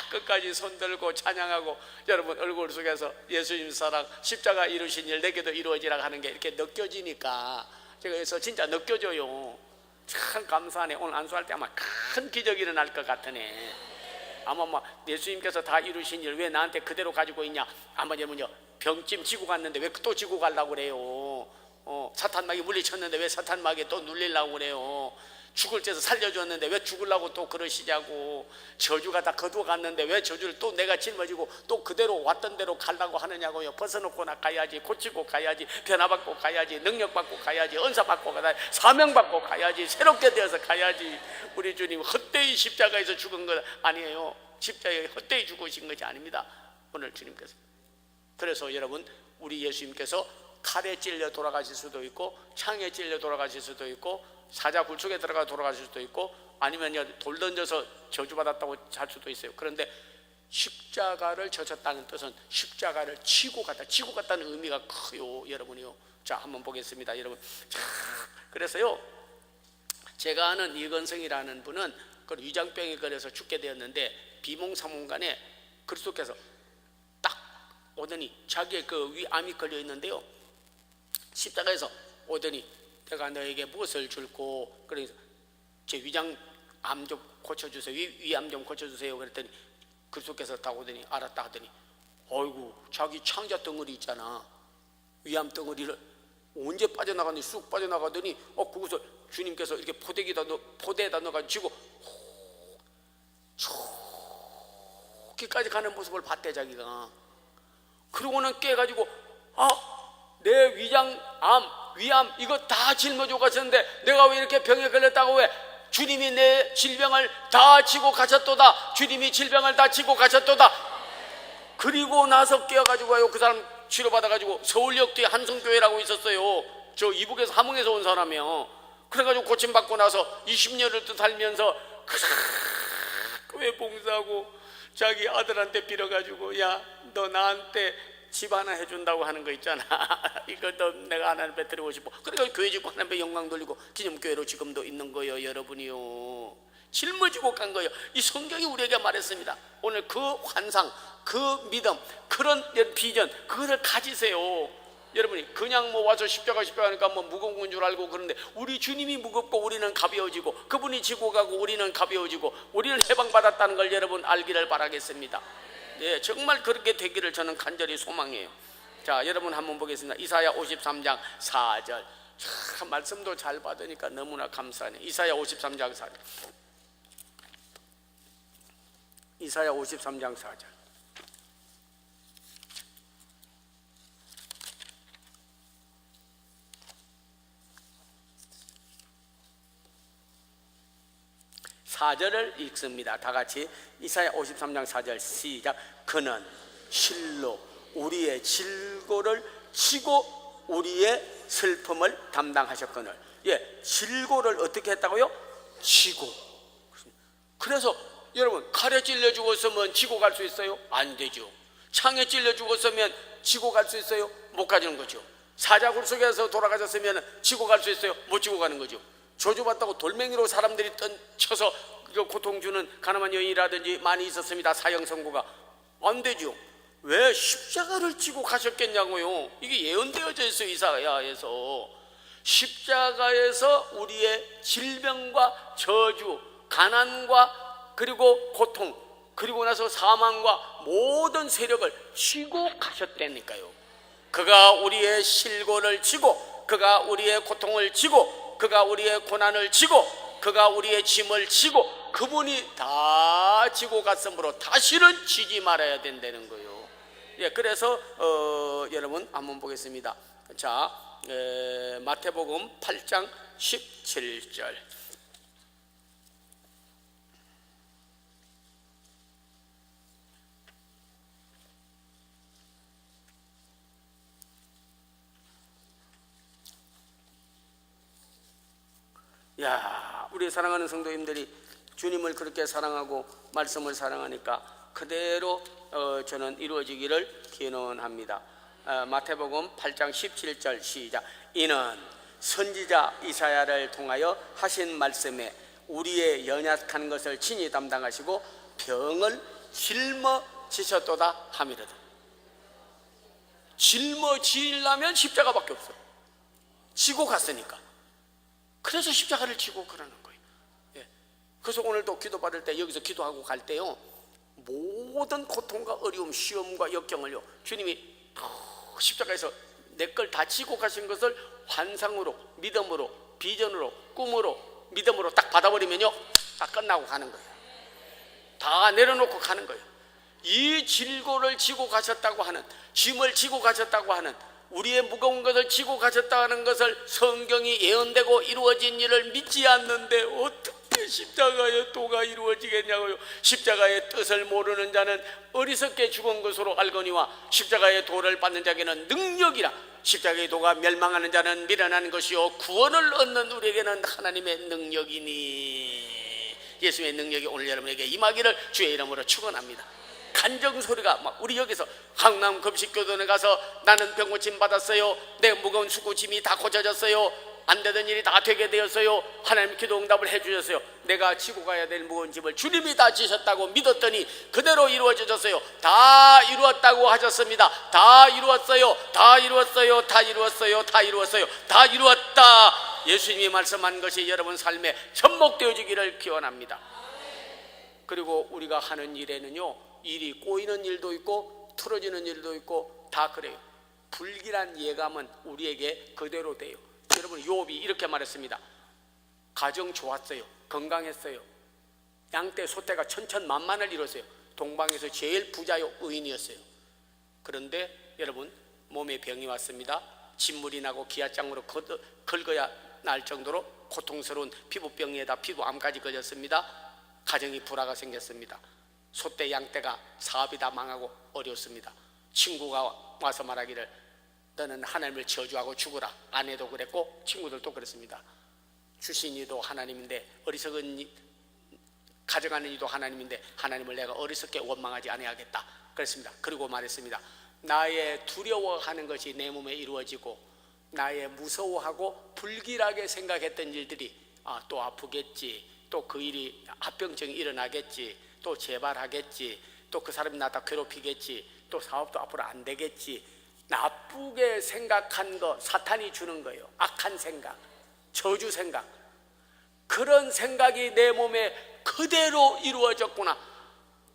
끝까지 손 들고 찬양하고 여러분 얼굴 속에서 예수님 사랑 십자가 이루신 일 내게도 이루어지라 하는 게 이렇게 느껴지니까 제가 그래서 진짜 느껴져요. 참 감사하네. 오늘 안수할 때 아마 큰 기적이 일어날 것 같으네. 아마 예수님께서 다 이루신 일 왜 나한테 그대로 가지고 있냐. 아마 여러분요 병짐 지고 갔는데 왜 또 지고 가려고 그래요. 사탄마귀 물리쳤는데 왜 사탄마귀 또 눌리려고 그래요. 죽을 때서 살려줬는데 왜 죽으려고 또 그러시냐고. 저주가 다 거두어갔는데 왜 저주를 또 내가 짊어지고 또 그대로 왔던 대로 가려고 하느냐고요. 벗어놓고나 가야지. 고치고 가야지. 변화받고 가야지. 능력받고 가야지. 은사받고 가야지. 사명받고 가야지. 새롭게 되어서 가야지. 우리 주님 헛되이 십자가에서 죽은 것 아니에요. 십자가에 헛되이 죽으신 것이 아닙니다. 오늘 주님께서. 그래서 여러분 우리 예수님께서 칼에 찔려 돌아가실 수도 있고 창에 찔려 돌아가실 수도 있고 사자 굴속에 들어가 돌아가실 수도 있고 아니면 돌 던져서 저주받았다고 할 수도 있어요. 그런데 십자가를 져셨다는 뜻은 십자가를 치고 갔다는 의미가 커요. 여러분이요. 자 한번 보겠습니다. 여러분. 자, 그래서요 제가 아는 이건성이라는 분은 그 위장병에 걸려서 죽게 되었는데 비몽사몽간에 그리스도께서 딱 오더니 자기의 그 위암이 걸려 있는데요 십자가에서 오더니 내가 너에게 무엇을 줄고 그래서 제 위장암 좀 고쳐주세요. 위암 좀 고쳐주세요. 그랬더니 그리스도께서 딱 오더니 알았다 하더니 어이구, 자기 창자 덩어리 있잖아, 위암 덩어리를 언제 빠져나가더니 쑥 빠져나가더니 그것을 주님께서 이렇게 포대에다 넣어가지고 저기까지 가는 모습을 봤대 자기가. 그러고는 깨가지고 내 위암 이거 다 짊어지고 갔었는데 내가 왜 이렇게 병에 걸렸다고, 왜 주님이 내 질병을 다 지고 가셨도다, 주님이 질병을 다 지고 가셨도다. 그리고 나서 깨어가지고 그 사람 치료받아가지고 서울역 뒤에 한성교회라고 있었어요. 저 이북에서 함흥에서 온 사람이요. 그래가지고 고침받고 나서 20년을 또 살면서 교회 봉사하고 자기 아들한테 빌어가지고, 야, 너 나한테 집 하나 해준다고 하는 거 있잖아. 이거 너 내가 하나님께 드리고 싶어. 그러니까 교회 짓고 하나님께 영광 돌리고 기념교회로 지금도 있는 거예요, 여러분이요. 짊어지고 간 거예요. 이 성경이 우리에게 말했습니다. 오늘 그 환상, 그 믿음, 그런 비전, 그것을 가지세요. 여러분이 그냥 와서 십자가 하니까 무거운 건 줄 알고 그런데, 우리 주님이 무겁고 우리는 가벼워지고, 그분이 지고 가고 우리는 가벼워지고, 우리는 해방받았다는 걸 여러분 알기를 바라겠습니다. 예, 정말 그렇게 되기를 저는 간절히 소망해요. 자, 여러분 한번 보겠습니다. 이사야 53장 4절. 참 말씀도 잘 받으니까 너무나 감사하네. 이사야 53장 4절. 이사야 53장 4절. 사절을 읽습니다. 다 같이. 이사야 53장 4절 시작. 그는 실로 우리의 질고를 지고 우리의 슬픔을 담당하셨거늘. 예, 질고를 어떻게 했다고요? 지고. 그래서 여러분, 칼에 찔려 죽었으면 지고 갈 수 있어요? 안 되죠. 창에 찔려 죽었으면 지고 갈 수 있어요? 못 가지는 거죠. 사자굴 속에서 돌아가셨으면 지고 갈 수 있어요? 못 지고 가는 거죠. 저주받다고 돌멩이로 사람들이 쳐서 고통 주는 가늠한 여인이라든지 많이 있었습니다. 사형 선고가. 안 되죠. 왜 십자가를 지고 가셨겠냐고요. 이게 예언되어져 있어요. 이사야에서. 십자가에서 우리의 질병과 저주, 가난과 그리고 고통, 그리고 나서 사망과 모든 세력을 지고 가셨다니까요. 그가 우리의 실고를 지고, 그가 우리의 고통을 지고, 그가 우리의 고난을 지고, 그가 우리의 짐을 지고, 그분이 다 지고 갔으므로 다시는 지지 말아야 된다는 거예요. 예, 그래서 여러분 한번 보겠습니다. 자, 마태복음 8장 17절. 야, 우리 사랑하는 성도님들이 주님을 그렇게 사랑하고 말씀을 사랑하니까 그대로 저는 이루어지기를 기원합니다. 마태복음 8장 17절 시작. 이는 선지자 이사야를 통하여 하신 말씀에 우리의 연약한 것을 친히 담당하시고 병을 짊어지셨도다 하미로다. 짊어지려면 십자가밖에 없어요. 지고 갔으니까. 그래서 십자가를 지고 그러는 거예요. 예. 그래서 오늘도 기도받을 때 여기서 기도하고 갈 때요, 모든 고통과 어려움, 시험과 역경을요, 주님이 십자가에서 내 걸 다 지고 가신 것을 환상으로, 믿음으로, 비전으로, 꿈으로, 믿음으로 딱 받아버리면요, 다 끝나고 가는 거예요. 다 내려놓고 가는 거예요. 이 질고를 지고 가셨다고 하는, 짐을 지고 가셨다고 하는, 우리의 무거운 것을 지고 가셨다는 것을 성경이 예언되고 이루어진 일을 믿지 않는데 어떻게 십자가의 도가 이루어지겠냐고요. 십자가의 뜻을 모르는 자는 어리석게 죽은 것으로 알거니와 십자가의 도를 받는 자에게는 능력이라. 십자가의 도가 멸망하는 자는 미련한 것이요 구원을 얻는 우리에게는 하나님의 능력이니. 예수의 능력이 오늘 여러분에게 임하기를 주의 이름으로 축원합니다. 간정 소리가 막, 우리 여기서 강남 급식교도에 가서 나는 병고침 받았어요, 내 무거운 수고짐이 다 고쳐졌어요, 안 되던 일이 다 되게 되었어요, 하나님 기도 응답을 해주셨어요. 내가 지고 가야 될 무거운 짐을 주님이 다 지셨다고 믿었더니 그대로 이루어졌어요. 다 이루었다고 하셨습니다. 다 이루었어요. 다 이루었어요. 다 이루었어요. 다 이루었어요. 다 이루었다. 예수님이 말씀한 것이 여러분 삶에 접목되어지기를 기원합니다. 그리고 우리가 하는 일에는요, 일이 꼬이는 일도 있고 틀어지는 일도 있고 다 그래요. 불길한 예감은 우리에게 그대로 돼요. 여러분, 욥이 이렇게 말했습니다. 가정 좋았어요. 건강했어요. 양떼 소떼가 천천만만을 이뤘어요. 동방에서 제일 부자요 의인이었어요. 그런데 여러분, 몸에 병이 왔습니다. 진물이 나고 기아장으로 긁어야 날 정도로 고통스러운 피부병에다 피부암까지 걸렸습니다. 가정이 불화가 생겼습니다. 소떼 양떼가 사업이 다 망하고 어려웠습니다. 친구가 와서 말하기를 너는 하나님을 저주하고 죽으라. 아내도 그랬고 친구들도 그랬습니다. 주신 이도 하나님인데 어리석은 가져가는 이도 하나님인데 하나님을 내가 어리석게 원망하지 아니하겠다 그랬습니다. 그리고 말했습니다. 나의 두려워하는 것이 내 몸에 이루어지고 나의 무서워하고 불길하게 생각했던 일들이 또 아프겠지, 또 그 일이 합병증이 일어나겠지, 또 재발하겠지, 또 그 사람이 나다 괴롭히겠지, 또 사업도 앞으로 안 되겠지, 나쁘게 생각한 거 사탄이 주는 거예요. 악한 생각, 저주 생각. 그런 생각이 내 몸에 그대로 이루어졌구나.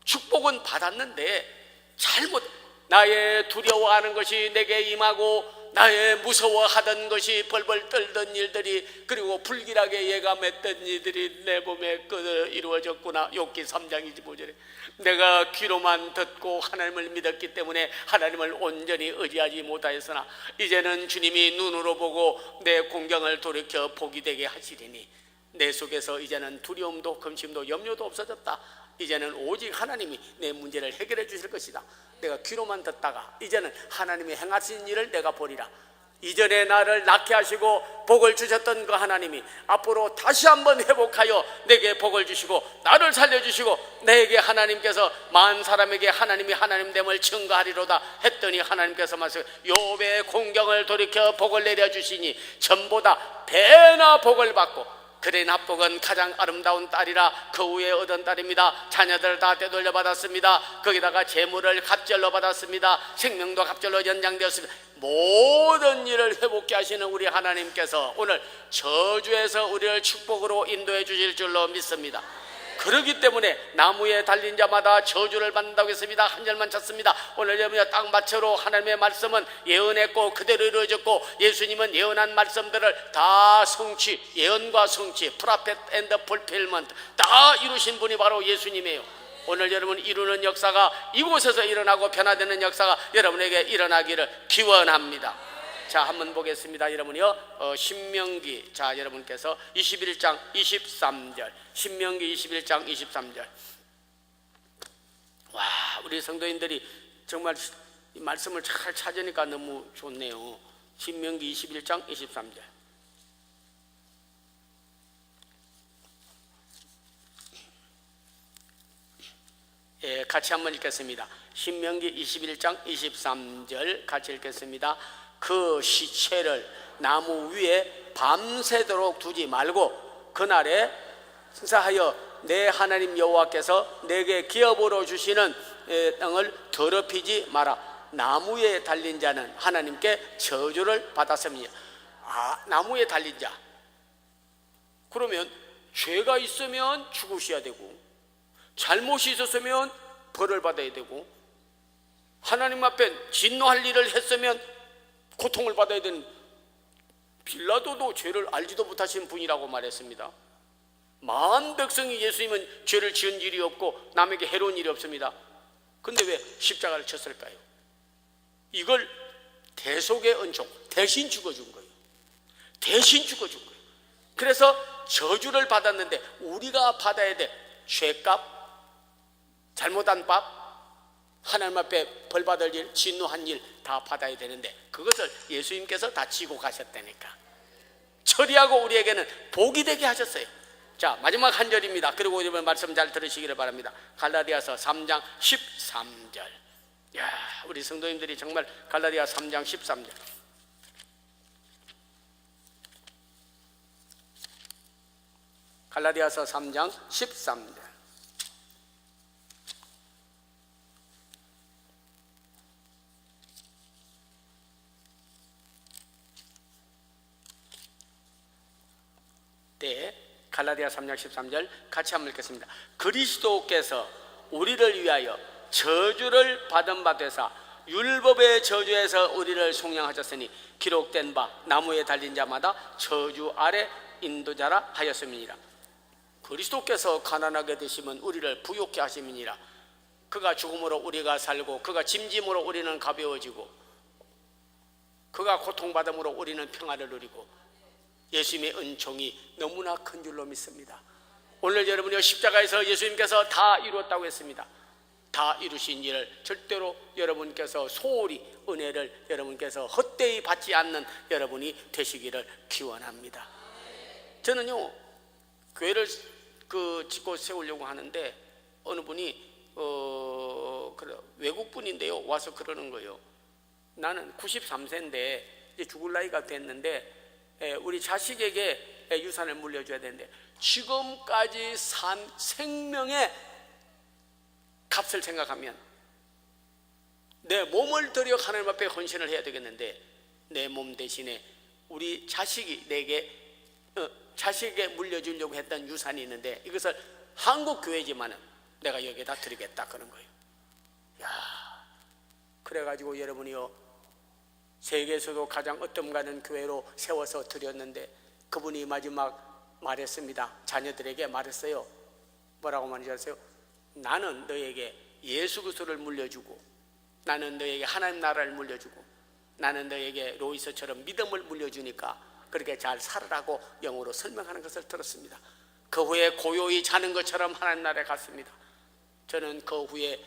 축복은 받았는데 잘못, 나의 두려워하는 것이 내게 임하고 나의 무서워하던 것이 벌벌 떨던 일들이, 그리고 불길하게 예감했던 일들이 내 몸에 그대로 이루어졌구나. 욥기 3장 25절에 내가 귀로만 듣고 하나님을 믿었기 때문에 하나님을 온전히 의지하지 못하였으나 이제는 주님이 눈으로 보고 내 공경을 돌이켜 복이 되게 하시리니 내 속에서 이제는 두려움도 근심도 염려도 없어졌다. 이제는 오직 하나님이 내 문제를 해결해 주실 것이다. 내가 귀로만 듣다가 이제는 하나님이 행하신 일을 내가 보리라. 이전에 나를 낳게 하시고 복을 주셨던 그 하나님이 앞으로 다시 한번 회복하여 내게 복을 주시고 나를 살려주시고 내게 하나님께서 만 사람에게 하나님이 하나님됨을 증거하리로다 했더니 하나님께서 말씀하시고 욥의 공경을 돌이켜 복을 내려주시니 전보다 배나 복을 받고 그의 납복은 가장 아름다운 딸이라 그 후에 얻은 딸입니다. 자녀들 다 되돌려 받았습니다. 거기다가 재물을 갑절로 받았습니다. 생명도 갑절로 연장되었습니다. 모든 일을 회복케 하시는 우리 하나님께서 오늘 저주에서 우리를 축복으로 인도해 주실 줄로 믿습니다. 그렇기 때문에 나무에 달린 자마다 저주를 받는다고 했습니다. 한 절만 찾습니다. 오늘 여러분이 딱 맞춰로 하나님의 말씀은 예언했고 그대로 이루어졌고 예수님은 예언한 말씀들을 다 성취, 예언과 성취, 프로페트 앤드 풀필먼트 다 이루신 분이 바로 예수님이에요. 오늘 여러분 이루는 역사가 이곳에서 일어나고 변화되는 역사가 여러분에게 일어나기를 기원합니다. 자, 한번 보겠습니다. 여러분이요, 신명기, 자, 여러분께서 21장 23절, 신명기 21장 23절. 와, 우리 성도님들이 정말 이 말씀을 잘 찾으니까 너무 좋네요. 신명기 21장 23절. 예, 같이 한번 읽겠습니다. 신명기 21장 23절 같이 읽겠습니다. 그 시체를 나무 위에 밤새도록 두지 말고 그날에 승사하여 내 하나님 여호와께서 내게 기업으로 주시는 땅을 더럽히지 마라. 나무에 달린 자는 하나님께 저주를 받았습니다. 나무에 달린 자, 그러면 죄가 있으면 죽으셔야 되고 잘못이 있었으면 벌을 받아야 되고 하나님 앞에 진노할 일을 했으면 고통을 받아야 되는, 빌라도도 죄를 알지도 못하신 분이라고 말했습니다. 만 백성이 예수님은 죄를 지은 일이 없고 남에게 해로운 일이 없습니다. 그런데 왜 십자가를 쳤을까요? 이걸 대속의 은총, 대신 죽어준 거예요. 대신 죽어준 거예요. 그래서 저주를 받았는데 우리가 받아야 돼 죄값, 잘못한 밥, 하나님 앞에 벌받을 일, 진노한 일 다 받아야 되는데 그것을 예수님께서 다 지고 가셨다니까. 처리하고 우리에게는 복이 되게 하셨어요. 자, 마지막 한 절입니다. 그리고 이번 말씀 잘 들으시기를 바랍니다. 갈라디아서 3장 13절. 야, 우리 성도님들이 정말 갈라디아 3장 13절. 갈라디아서 3장 13절. 갈라디아 3장 13절 같이 한번 읽겠습니다. 그리스도께서 우리를 위하여 저주를 받은 바 되사 율법의 저주에서 우리를 속량하셨으니 기록된 바 나무에 달린 자마다 저주 아래 인도자라 하였음이니라. 그리스도께서 가난하게 되시면 우리를 부욕케 하심이니라. 그가 죽음으로 우리가 살고 그가 짐짐으로 우리는 가벼워지고 그가 고통받음으로 우리는 평안을 누리고 예수님의 은총이 너무나 큰 줄로 믿습니다. 오늘 여러분이 십자가에서 예수님께서 다 이루었다고 했습니다. 다 이루신 일을 절대로 여러분께서 소홀히 은혜를 여러분께서 헛되이 받지 않는 여러분이 되시기를 기원합니다. 저는요 교회를 짓고 세우려고 하는데 어느 분이 외국 분인데요 와서 그러는 거예요. 나는 93세인데 이제 죽을 나이가 됐는데 우리 자식에게 유산을 물려줘야 되는데 지금까지 산 생명의 값을 생각하면 내 몸을 들여 하나님 앞에 헌신을 해야 되겠는데 내 몸 대신에 우리 자식이 자식에게 물려주려고 했던 유산이 있는데 이것을 한국 교회지만은 내가 여기에다 드리겠다 그런 거예요. 야, 그래가지고 여러분이요 세계에서도 가장 어떤 가는 교회로 세워서 드렸는데 그분이 마지막 말했습니다. 자녀들에게 말했어요. 뭐라고 말인지 아세요? 나는 너에게 예수 그리스도를 물려주고 나는 너에게 하나님 나라를 물려주고 나는 너에게 로이서처럼 믿음을 물려주니까 그렇게 잘 살으라고 영어로 설명하는 것을 들었습니다. 그 후에 고요히 자는 것처럼 하나님 나라에 갔습니다. 저는 그 후에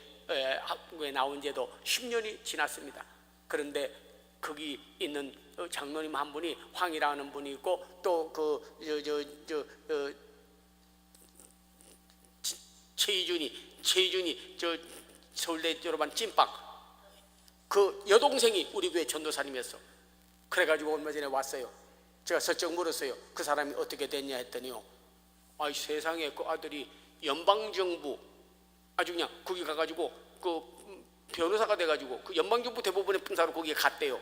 한국에 나온 지도 10년이 지났습니다. 그런데 거기 있는 장로님 한 분이 황이라는 분이 있고 또 최희준이 저 서울대 졸업한 찐빵 그 여동생이 우리 교회 전도사님이었어. 그래가지고 얼마 전에 왔어요. 제가 슬쩍 물었어요. 그 사람이 어떻게 됐냐 했더니요. 아이 세상에 그 아들이 연방정부 아주 그냥 거기 가가지고 그 변호사가 돼가지고 그 연방정부 대법원의 판사로 거기에 갔대요.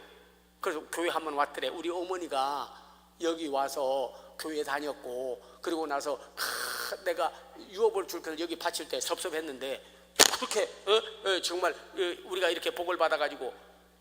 그래서 교회 한번 왔더래. 우리 어머니가 여기 와서 교회 다녔고 그리고 나서 내가 유업을 줄 것을 여기 바칠 때 섭섭했는데 그렇게 정말 우리가 이렇게 복을 받아가지고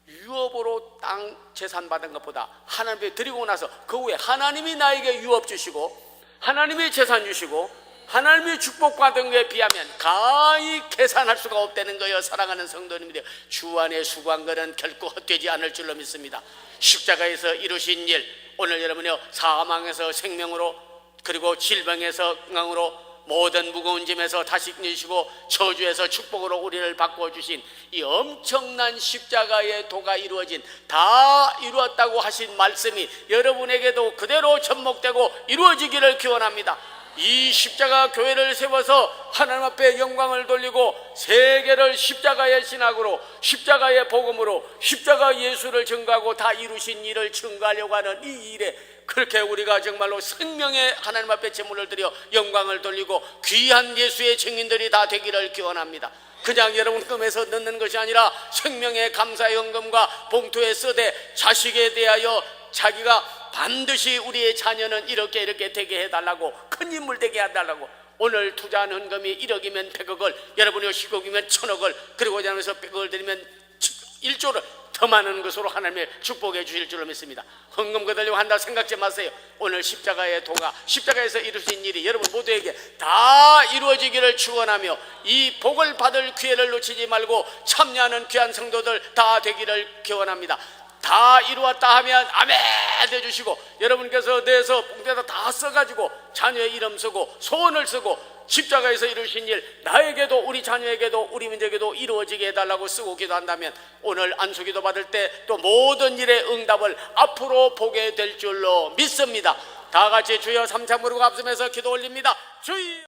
유업으로 땅 재산 받은 것보다 하나님께 드리고 나서 그 후에 하나님이 나에게 유업 주시고 하나님이 재산 주시고 하나님이 축복받은 것에 비하면 가히 계산할 수가 없다는 거예요. 사랑하는 성도님들, 주 안에 수고한 것은 결코 헛되지 않을 줄로 믿습니다. 십자가에서 이루신 일, 오늘 여러분이요 사망에서 생명으로 그리고 질병에서 건강으로 모든 무거운 짐에서 다시 내시고 저주에서 축복으로 우리를 바꿔주신 이 엄청난 십자가의 도가 이루어진 다 이루었다고 하신 말씀이 여러분에게도 그대로 접목되고 이루어지기를 기원합니다. 이 십자가 교회를 세워서 하나님 앞에 영광을 돌리고 세계를 십자가의 신학으로 십자가의 복음으로 십자가 예수를 증거하고 다 이루신 일을 증거하려고 하는 이 일에 그렇게 우리가 정말로 생명의 하나님 앞에 제물을 드려 영광을 돌리고 귀한 예수의 증인들이 다 되기를 기원합니다. 그냥 여러분 꿈에서 넣는 것이 아니라 생명의 감사연금과 봉투에 쓰되 자식에 대하여 자기가 반드시 우리의 자녀는 이렇게 되게 해달라고 큰 인물 되게 해달라고 오늘 투자한 헌금이 1억이면 100억을 여러분이 10억이면 1000억을 그리고 하면서 100억을 드리면 1조를 더 많은 것으로 하나님의 축복해 주실 줄로 믿습니다. 헌금 거들려고 한다 생각지 마세요. 오늘 십자가의 도가 십자가에서 이루신 일이 여러분 모두에게 다 이루어지기를 축원하며 이 복을 받을 기회를 놓치지 말고 참여하는 귀한 성도들 다 되기를 기원합니다. 다 이루었다 하면 아멘 해주시고 여러분께서 내서 봉투에다 다 써가지고 자녀의 이름 쓰고 소원을 쓰고 십자가에서 이루신 일 나에게도 우리 자녀에게도 우리 민족에게도 이루어지게 해달라고 쓰고 기도한다면 오늘 안수기도 받을 때 또 모든 일의 응답을 앞으로 보게 될 줄로 믿습니다. 다 같이 주여 삼창 부르고 앞서면서 기도 올립니다. 주여